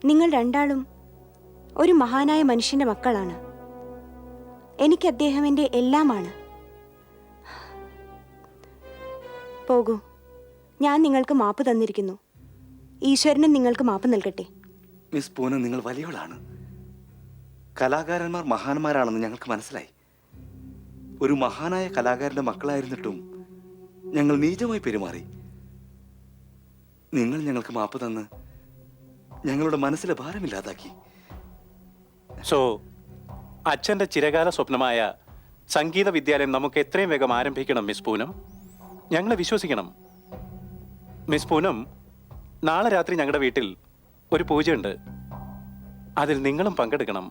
നിങ്ങൾ രണ്ടാളും ഒരു മഹാനായ മനുഷ്യന്റെ മക്കളാണ്. എനിക്ക് അദ്ദേഹം എൻ്റെ എല്ലാമാണ്. പോകൂ, ഞാൻ നിങ്ങൾക്ക് മാപ്പ് തന്നിരിക്കുന്നു. ഈശ്വരനും നിങ്ങൾക്ക് മാപ്പ് നൽകട്ടെ. മിസ് പൂനം, നിങ്ങൾ വലിയവളാണ്. കലാകാരന്മാർ മഹാന്മാരാണെന്ന് ഞങ്ങൾക്ക് മനസ്സിലായി. ഒരു മഹാനായ കലാകാരന്റെ മക്കളായിരുന്നിട്ടും ഞങ്ങൾ നീചമായി പെരുമാറി. നിങ്ങൾ ഞങ്ങൾക്ക് മാപ്പ് തന്ന് ഞങ്ങളുടെ മനസ്സിലെ ഭാരമില്ലാതാക്കി. സോ അച്ഛൻ്റെ ചിരകാല സ്വപ്നമായ സംഗീത വിദ്യാലയം നമുക്ക് എത്രയും വേഗം ആരംഭിക്കണം മിസ് പൂനം. ഞങ്ങളെ വിശ്വസിക്കണം. മിസ് പൂനം, നാളെ രാത്രി ഞങ്ങളുടെ വീട്ടിൽ ഒരു പൂജയുണ്ട്. അതിൽ നിങ്ങളും പങ്കെടുക്കണം.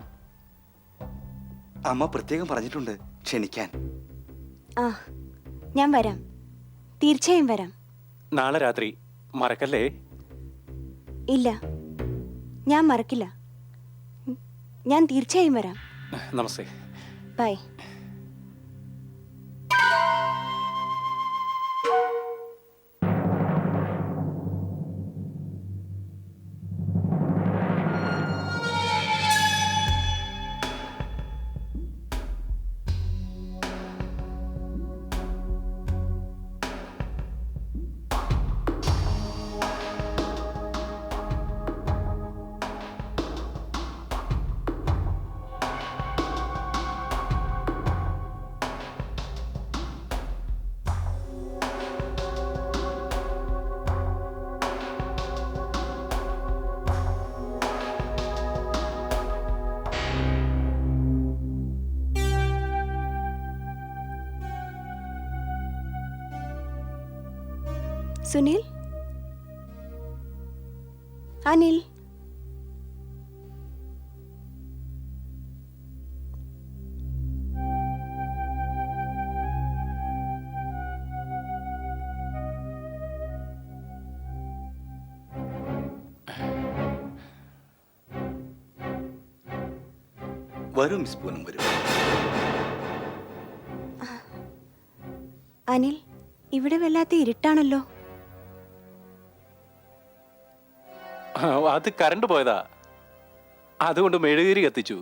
അമ്മ പ്രത്യേകം പറഞ്ഞിട്ടുണ്ട് ക്ഷണിക്കാൻ. ആ, ഞാൻ വരാം. തീർച്ചയായും വരാം. നാളെ രാത്രി മറക്കല്ലേ? ഇല്ല, ഞാൻ മറക്കില്ല. ഞാൻ തീർച്ചയായും വരാം. നമസ്തേ. ബൈ. സുനിൽ, അനിൽ, വരൂ മിസ് പൂനം, വരൂ. അനിൽ, ഇവിടെ വല്ലാത്ത ഇരുട്ടാണല്ലോ. അത് കറണ്ട് പോയതാ, അതുകൊണ്ട് മെഴുകുതിരി കത്തിച്ചു.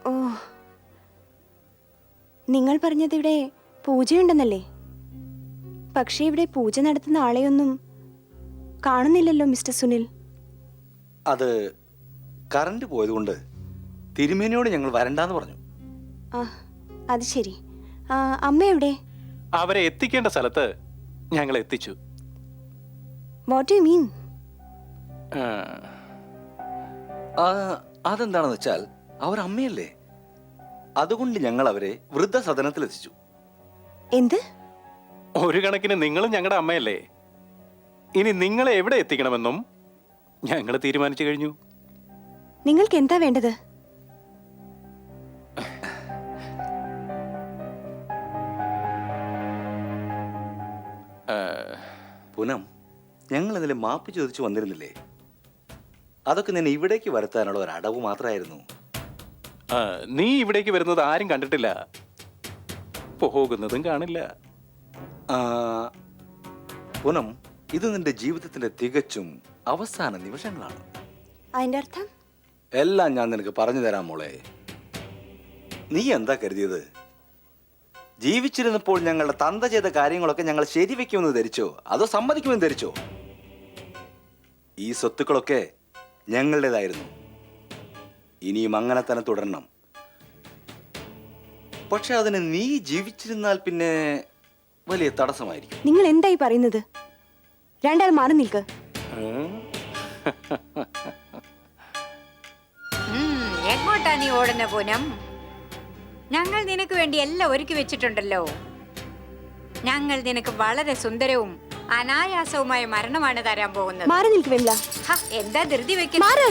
ഓ, നിങ്ങൾ പറഞ്ഞത് ഇവിടെ പൂജയുണ്ടെന്നല്ലേ? പക്ഷേ ഇവിടെ പൂജ നടത്തുന്ന ആളെയൊന്നും കാണുന്നില്ലല്ലോ മിസ്റ്റർ സുനിൽ. അത് കറണ്ട് പോയതുകൊണ്ട് തിരുമേനിയോട് ഞങ്ങൾ വരണ്ടാന്ന് പറഞ്ഞു. ആ, അത് ശരി. അമ്മ എവിടെ? അവരെ എത്തിക്കേണ്ട സ്ഥലത്ത് ഞങ്ങൾ എത്തിച്ചു. What you mean? അതെന്താണെന്ന് വെച്ചാൽ അവർ അമ്മയല്ലേ, അതുകൊണ്ട് ഞങ്ങൾ അവരെ വൃദ്ധസദനത്തിൽ എത്തിച്ചു. എന്ത്? ഒരു കണക്കിന് നിങ്ങളും ഞങ്ങളുടെ അമ്മയല്ലേ. ഇനി നിങ്ങളെ എവിടെ എത്തിക്കണമെന്നും ഞങ്ങൾ തീരുമാനിച്ചു കഴിഞ്ഞു. നിങ്ങൾക്ക് എന്താ വേണ്ടത്? പൂനം, ഞങ്ങൾ ഇതിൽ മാപ്പ് ചോദിച്ചു വന്നിരുന്നില്ലേ? അതൊക്കെ നിന്നെ ഇവിടേക്ക് വരുത്താനുള്ള ഒരു അടവ് മാത്രമായിരുന്നു. നീ ഇവിടേക്ക് വരുന്നത് ആരും കണ്ടിട്ടില്ല, പോകുന്നതും കാണില്ല. പൂനം, ഇത് നിന്റെ ജീവിതത്തിന്റെ തികച്ചും അവസാന നിമിഷങ്ങളാണ്. അതിന്റെ അർത്ഥം? എല്ലാം ഞാൻ നിനക്ക് പറഞ്ഞു തരാം മോളെ. നീ എന്താ കരുതിയത്? ജീവിച്ചിരുന്നപ്പോൾ ഞങ്ങളുടെ തന്ത ചെയ്ത കാര്യങ്ങളൊക്കെ ഞങ്ങൾ ശരിവെക്കുമെന്ന് ധരിച്ചോ, അതോ സമ്മതിക്കുമെന്ന് ധരിച്ചോ? ഈ സ്വത്തുക്കളൊക്കെ ഞങ്ങളുടേതായിരുന്നു. ഇനിയും അങ്ങനെ തന്നെ തുടരണം. പക്ഷെ അതിന് നീ ജീവിച്ചിരുന്നാൽ പിന്നെ വലിയ തടസ്സമായിരിക്കും. നിങ്ങൾ എന്തായി പറയുന്നത്? രണ്ടാൾ മാറി നിൽക്ക്. എങ്ങോട്ടാ നീ ഓടുന്ന പൂനം? ഞങ്ങൾ നിനക്ക് വേണ്ടി എല്ലാം ഒരുക്കി വെച്ചിട്ടുണ്ടല്ലോ. ഞങ്ങൾ നിനക്ക് വളരെ സുന്ദരവും അനായാസവുമായ മരണമാണ് തരാൻ പോകുന്നത്. മാറി നിൽക്ക് വെമ്ല. എന്താ ധൃതി വെക്കുന്നേ?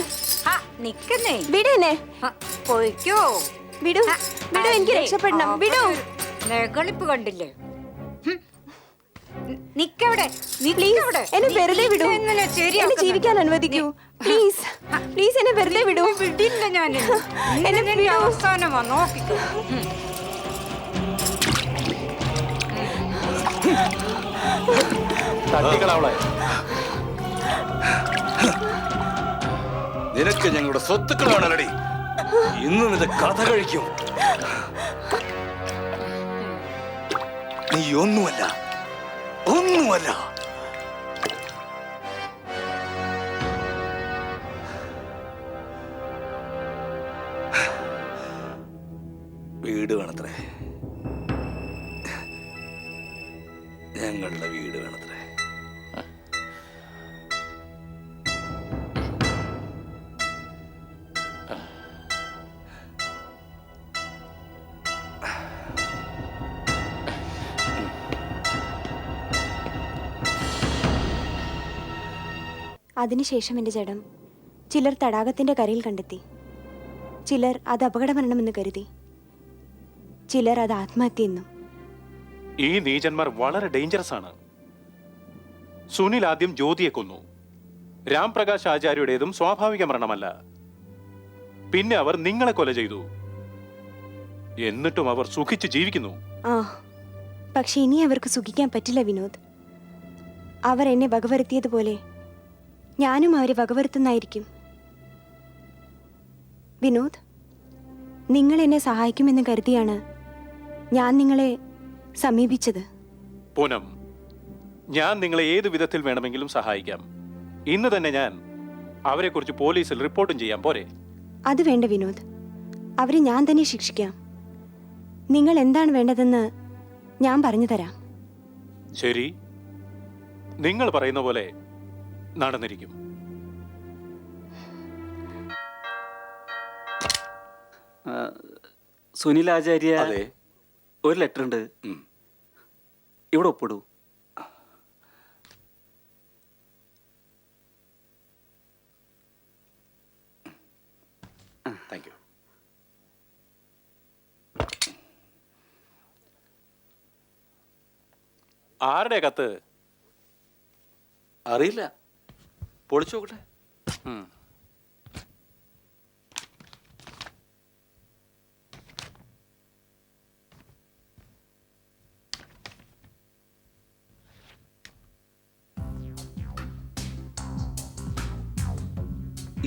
നിക്കുന്നേ, വിടേനെ. പോയിക്കോ. വിടൂ, വിടൂ, എനിക്ക് രക്ഷപ്പെടണം. വിടൂ. നെകളിപ്പ് കണ്ടില്ലേ? നിക്കവിടെ, പ്ലീസ് എന്നെ വെറുതെ വിടൂ. എന്നെ ജീവിക്കാൻ അനുവദിക്കൂ. പ്ലീസ്, പ്ലീസ് എന്നെ വെറുതെ വിടൂ. വിടില്ല ഞാൻ. എന്നെ അവസാനമാ, നോക്കിക്കോ. തട്ടിക്കളവളെ. നിനക്ക് ഞങ്ങളുടെ സ്വത്തുക്കളാണല്ലടി. ഇന്ന് നിന്റെ കഥ കഴിക്കും. നീ ഒന്നുമല്ല, ഒന്നുമല്ല. വീട് വേണത്രേ, ഞങ്ങളുടെ വീട് വേണത്രേ. അതിനുശേഷം എൻ്റെ ജഡം ചിലർ തടാകത്തിൻ്റെ കരയിൽ കണ്ടെത്തി. ചിലർ അത് അപകടമരണമെന്ന് കരുതി. ചിലർ അത് ആത്മഹത്യയെന്നും. ഈ നീചന്മാർ വളരെ ഡേഞ്ചറസ് ആണ്. സുനിൽ ആദ്യം ജ്യോതിയെ കൊന്നു. രാംപ്രകാശ് ആചാര്യയുടേതും സ്വാഭാവിക മരണമല്ല. പിന്നെ അവർ നിങ്ങളെ കൊല ചെയ്തു. എന്നിട്ടും അവർ സുഖിച്ച് ജീവിക്കുന്നു. ആ, പക്ഷെ ഇനി അവർക്ക് സുഖിക്കാൻ പറ്റില്ല വിനോദ്. അവർ എന്നെ വകവരുത്തിയതുപോലെ ഞാനും അവരെ വകവരുത്തുന്നായിരിക്കും. വിനോദ്, നിങ്ങൾ എന്നെ സഹായിക്കുമെന്ന് കരുതിയാണ് ഞാൻ നിങ്ങളെ സമീപിച്ചത്. പൂനം, ഞാൻ നിങ്ങളെ ഏത് വിധത്തിൽ വേണമെങ്കിലും സഹായിക്കാം. ഇന്ന് തന്നെ ഞാൻ അവരെക്കുറിച്ച് പോലീസിൽ റിപ്പോർട്ടും ചെയ്യാം. പോരെ? അത് വേണ്ട വിനോദ്, അവരെ ഞാൻ തന്നെ ശിക്ഷിക്കാം. നിങ്ങൾ എന്താണ് വേണ്ടതെന്ന് ഞാൻ പറഞ്ഞു തരാം. ശരി, നിങ്ങൾ പറയുന്ന പോലെ നടന്നിരിക്കും. സുനിൽ ആചാര്യ, അതെ. ഒരു ലെറ്റർ ഉണ്ട്, ഇവിടെ ഒപ്പിടൂ. Thank you. ആരുടെ കത്ത്? അറിയില്ല, പൊളിച്ചു നോക്കട്ടെ. ഉം.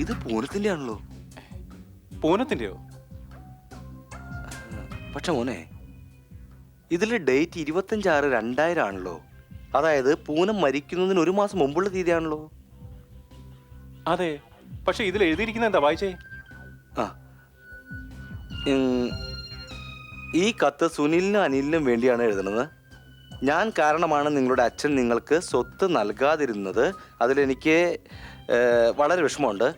ഇത് പൂനത്തിന്റെ ആണല്ലോ. പൂനത്തിന്റെയോ? പക്ഷെ മോനെ, ഇതിലെ ഡേറ്റ് 25/6/2000 ആണല്ലോ. അതായത് പൂനം മരിക്കുന്നതിന് 1 മാസം മുമ്പുള്ള തീയതിയാണല്ലോ. അതെ, പക്ഷെ ഇതിൽ എഴുതിയിരിക്കുന്ന എന്താ? വായിച്ചേ. ആ, ഈ കത്ത് സുനിലിനും അനിലിനും വേണ്ടിയാണ് എഴുതുന്നത്. ഞാൻ കാരണമാണ് നിങ്ങളുടെ അച്ഛൻ നിങ്ങൾക്ക് സ്വത്ത് നൽകാതിരുന്നത്. അതിലെനിക്ക് വളരെ വിഷമമുണ്ട്.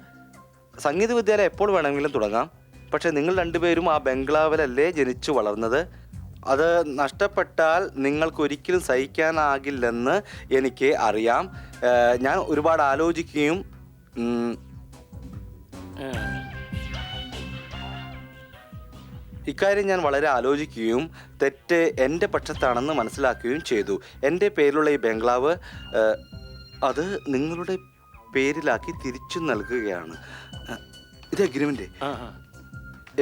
സംഗീത വിദ്യാലയം എപ്പോൾ വേണമെങ്കിലും തുടങ്ങാം. പക്ഷെ നിങ്ങൾ രണ്ടുപേരും ആ ബംഗ്ലാവിലല്ലേ ജനിച്ചു വളർന്നത്. അത് നഷ്ടപ്പെട്ടാൽ നിങ്ങൾക്കൊരിക്കലും സഹിക്കാനാകില്ലെന്ന് എനിക്ക് അറിയാം. ഞാൻ ഒരുപാട് ആലോചിക്കുകയും ഇക്കാര്യം ഞാൻ വളരെ ആലോചിക്കുകയും തെറ്റ് എൻ്റെ പക്ഷത്താണെന്ന് മനസ്സിലാക്കുകയും ചെയ്തു. എൻ്റെ പേരിലുള്ള ഈ ബംഗ്ലാവ് അത് നിങ്ങളുടെ പേരിലാക്കി തിരിച്ചു നൽകുകയാണ്. ഇത് എഗ്രിമെൻ്റ്.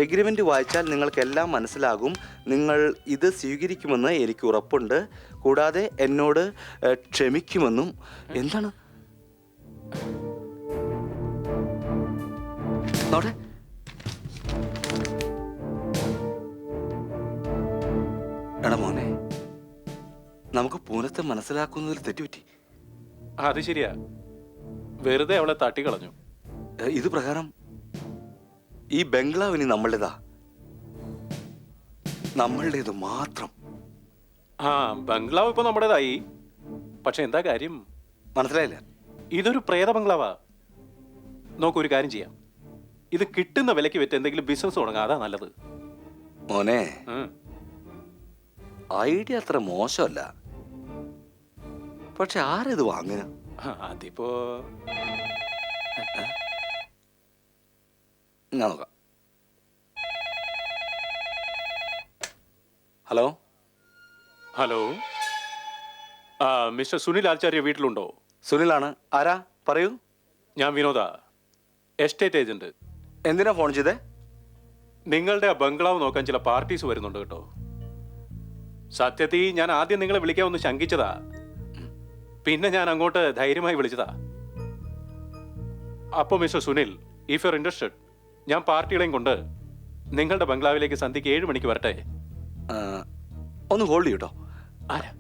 എഗ്രിമെൻ്റ് വായിച്ചാൽ നിങ്ങൾക്കെല്ലാം മനസ്സിലാകും. നിങ്ങൾ ഇത് സ്വീകരിക്കുമെന്ന് എനിക്ക് ഉറപ്പുണ്ട്. കൂടാതെ എന്നോട് ക്ഷമിക്കുമെന്നും. എന്താണ് നോട്ടെ? എടാ മോനെ, നമുക്ക് പൂനത്തെ മനസ്സിലാക്കുന്നതിൽ തെറ്റുപറ്റി. അത് ശരിയാ, വെറുതെ അവളെ തട്ടിക്കളഞ്ഞു. ഇത് പ്രകാരം ഈ ബംഗ്ലാവിനി നമ്മളുടേതാ, നമ്മളുടേത് മാത്രം. ആ, ബംഗ്ലാവ് ഇപ്പൊ നമ്മുടേതായി. പക്ഷെ എന്താ കാര്യം? മനസ്സിലായില്ല. ഇതൊരു പ്രേത ബംഗ്ലാവാ. നോക്കൊരു കാര്യം ചെയ്യാം, ഇത് കിട്ടുന്ന വിലക്ക് വെച്ച് എന്തെങ്കിലും ബിസിനസ് തുടങ്ങാം. അതാ നല്ലത്. മോനെ, ഉം. ഐഡിയ അത്ര മോശമല്ല. പക്ഷെ ആരിത് വാങ്ങുക? അതിപ്പോ ഞാൻ നോക്കാം. ഹലോ ഹലോ, മിസ്റ്റർ സുനിൽ ആചാര്യ വീട്ടിലുണ്ടോ? സുനിലാണ്. ആരാ? പറയൂ. ഞാൻ വിനോദ, എസ്റ്റേറ്റ് ഏജന്റ്. എന്തിനാ ഫോൺ ചെയ്തേ? നിങ്ങളുടെ ആ ബംഗ്ലാവ് നോക്കാൻ ചില പാർട്ടീസ് വരുന്നുണ്ട് കേട്ടോ. സത്യത്തിൽ ഞാൻ ആദ്യം നിങ്ങളെ വിളിക്കാമെന്ന് ശങ്കിച്ചതാ, പിന്നെ ഞാൻ അങ്ങോട്ട് ധൈര്യമായി വിളിച്ചതാ. അപ്പോ mister Sunil, if you are interested, ഞാൻ പാർട്ടികളെയും കൊണ്ട് നിങ്ങളുടെ ബംഗ്ലാവിലേക്ക് സന്ധ്യയ്ക്ക് 7 മണിക്ക് വരട്ടെ. ഒന്ന് ഹോൾഡ് ചെയ്യൂട്ടോ. ആരാ?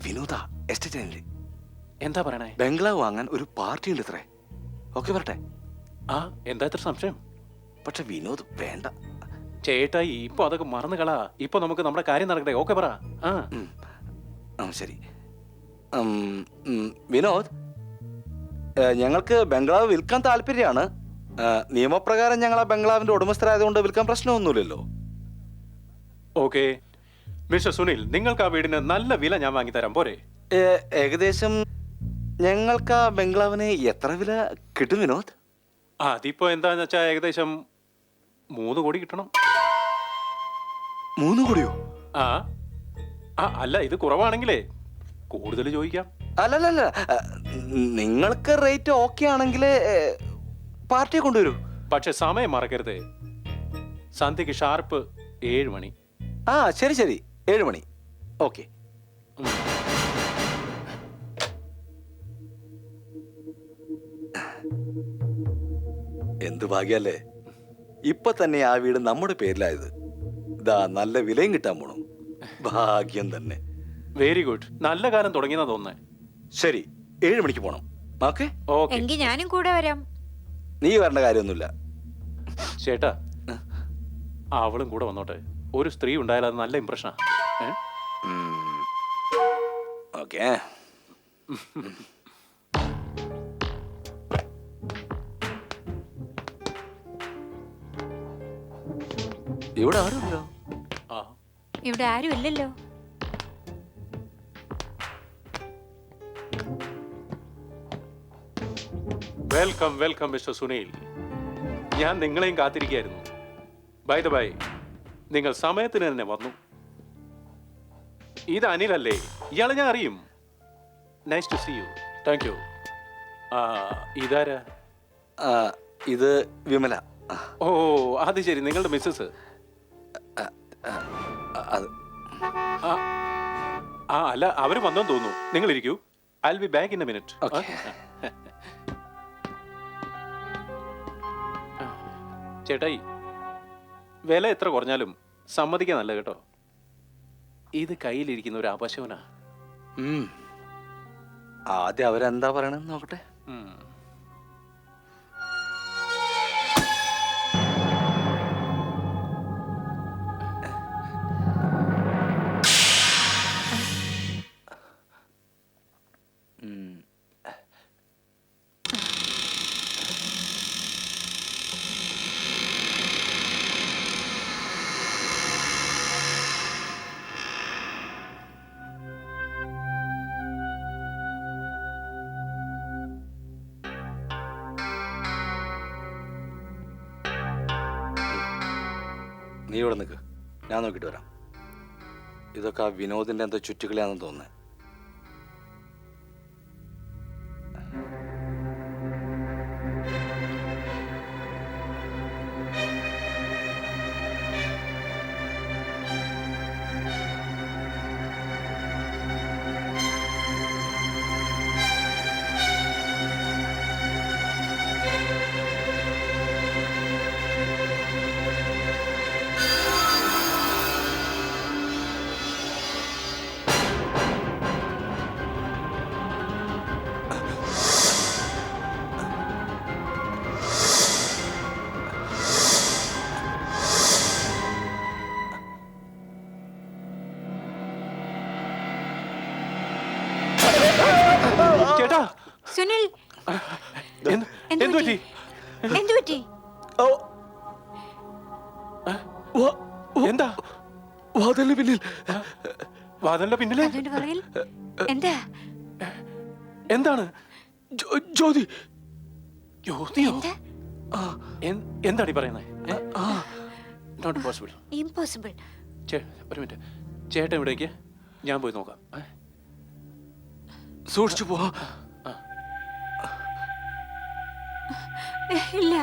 വിനോദ എസ്റ്റേറ്റ്. എന്താ പറയണേ? ബംഗ്ലാവ് വാങ്ങാൻ ഒരു പാർട്ടി ഉണ്ട് ഇത്രേ. ഓക്കെ വരട്ടെ? ആ, എന്താ ഇത്ര സംശയം? പക്ഷെ വിനോദ് വേണ്ട. ചേട്ടായി, ഇപ്പൊ അതൊക്കെ മറന്നു കളാ. ഇപ്പൊ നമുക്ക് നമ്മുടെ കാര്യം നടക്കട്ടെ. ഓക്കെ പറ. ശരി. വിനോദ്, ഞങ്ങൾക്ക് ബംഗ്ലാവ് വിൽക്കാൻ താല്പര്യമാണ്. നിയമപ്രകാരം ഞങ്ങൾ ആ ബംഗ്ലാവിന്റെ ഉടമസ്ഥരായതുകൊണ്ട് വിൽക്കാൻ പ്രശ്നമൊന്നുമില്ലല്ലോ. ഓക്കെ മിസ്റ്റർ സുനിൽ, നിങ്ങൾക്ക് ആ വീടിന് നല്ല വില ഞാൻ വാങ്ങിത്തരാം, പോരെ? ഏകദേശം ഞങ്ങൾക്ക് ആ ബംഗ്ലാവിന് എത്ര വില കിട്ടും വിനോദ്? അതിപ്പോ എന്താന്ന് വെച്ചാ ഏകദേശം 3 കോടി കിട്ടണം. 3 കോടിയോ? ആ അല്ല, ഇത് കുറവാണെങ്കിലേ കൂടുതൽ ചോദിക്കാം. അല്ലല്ല, നിങ്ങൾക്ക് റേറ്റ് ഓക്കെ ആണെങ്കിൽ പാർട്ടിയെ കൊണ്ടുവരൂ. പക്ഷെ സമയം മറക്കരുത്, സന്ധ്യക്ക് ഷാർപ്പ് 7 മണി. ശരി 7 മണി. ഓക്കെ. എന്ത് ഭാഗ്യല്ലേ, ഇപ്പൊ തന്നെ ആ വീട് നമ്മുടെ പേരിലായത്. ഇതാ നല്ല വിലയും കിട്ടാൻ പോണു. ഭാഗ്യം തന്നെ. Very good. നല്ല കാലം തുടങ്ങിയെന്നാ തോന്നുന്നേ. ശരി, 7 മണിക്ക് പോണം. ഓക്കെ? ഓക്കെ. എങ്കിൽ ഞാനും കൂടെ വരാം. നീ വരേണ്ട കാര്യമൊന്നുമില്ല. ചേട്ടാ, അവളും കൂടെ വന്നോട്ടെ. ഒരു സ്ത്രീ ഉണ്ടായാൽ അത് നല്ല ഇംപ്രഷനാ. ഓക്കെ. ഇവിടെ ആരുമില്ലോ. ഇവിടെ ആരും ഇല്ലല്ലോ. Welcome welcome mister Sunil. ഞാൻ നിങ്ങളെയും കാത്തിരിക്കുകയായിരുന്നു. ബൈ ദ ബൈ, നിങ്ങൾ സമയത്തിന് തന്നെ വന്നു. ഇത് അനിലല്ലേ? ഇയാളെ ഞാൻ അറിയും. Nice to see you. Thank you. ഇതാരാ? ഇത് വിമല. ഓ, അത് ശരി, നിങ്ങളുടെ മിസ്സസ്. അല്ല, അവര് വന്നോന്ന് തോന്നുന്നു. നിങ്ങൾ ഇരിക്കൂ. I will be back in A minute. ചേട്ടായി, വില എത്ര കുറഞ്ഞാലും സമ്മതിക്കാൻ നല്ല കേട്ടോ. ഇത് കയ്യിലിരിക്കുന്ന ഒരു അപശവനാ. ആദ്യം അവരെന്താ പറയണെന്ന് നോക്കട്ടെ. നീ ഇവിടെ നിൽക്ക്, ഞാൻ നോക്കിയിട്ട് വരാം. ഇതൊക്കെ ആ വിനോദിന്റെ എന്തോ ചുറ്റുകളിയാണെന്ന് തോന്നുന്നത്. ചേട്ടാ, സുനിൽ, എന്ത് പറ്റി? എന്തു പറ്റി? എന്താ? വാതിലിന് പിന്നിൽ. വാതിലിന്റെ പിന്നിലെ അതിന്റെ പുറകിൽ എന്താ? എന്താണ്? ജ്യോതി. ജ്യോതിയോ? എന്താ? എന്താടി പറയുന്നത്? Not possible. ഇംപോസിബിൾ. ഒരു മിനിറ്റ്, ചേട്ടൻ ഇവിടേക്ക്, ഞാൻ പോയി നോക്കാം. സൂക്ഷിച്ചു പോ. ഇല്ല.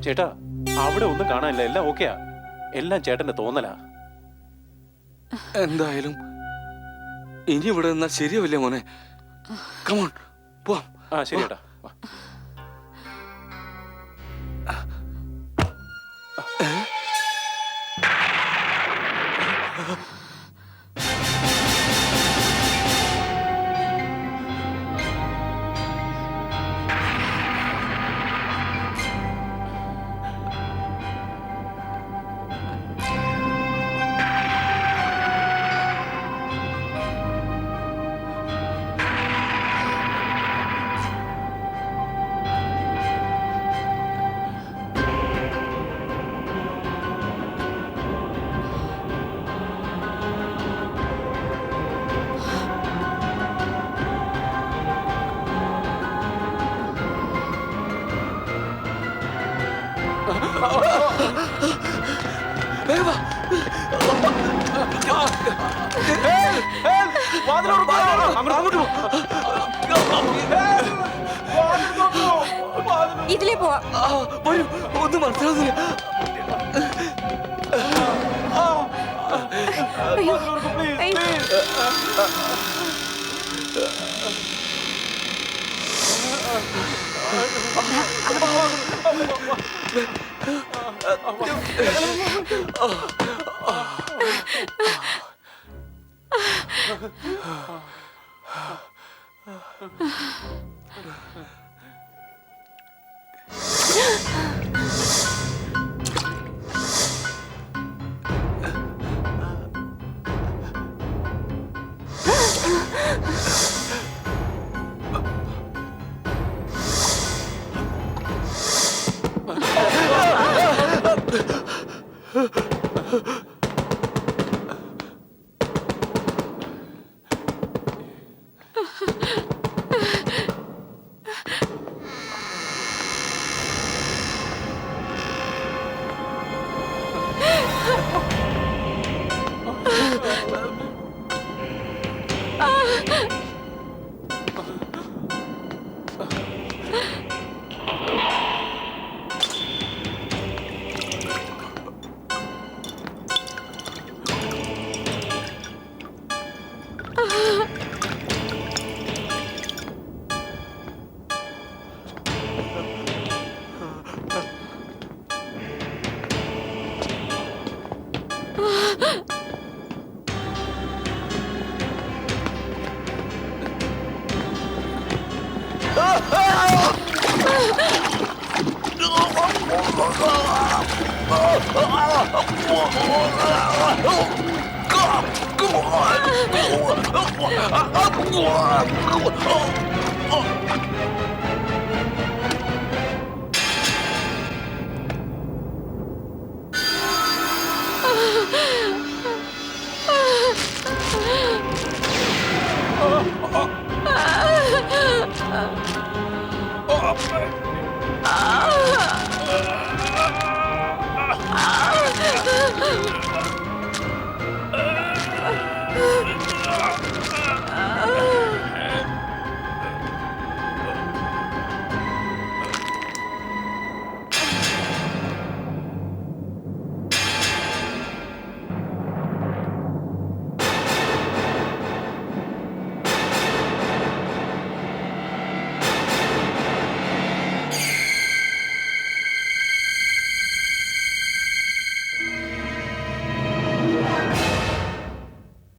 ചേട്ടാ അവിടെ ഒന്നും കാണാനില്ല, എല്ലാം ഓക്കെയാ. എല്ലാം ചേട്ടന്റെ തോന്നലാ. എന്തായാലും ഇനി ഇവിടെ നിന്നാ ശരിയാവില്ലേ മോനെ. കമോൺ പോവാം. ആ ശരി ചേട്ടാ. വാ. ഇതിലേ പോവാ. ഒന്നും മനസ്സിലാവുന്നില്ല. Ah!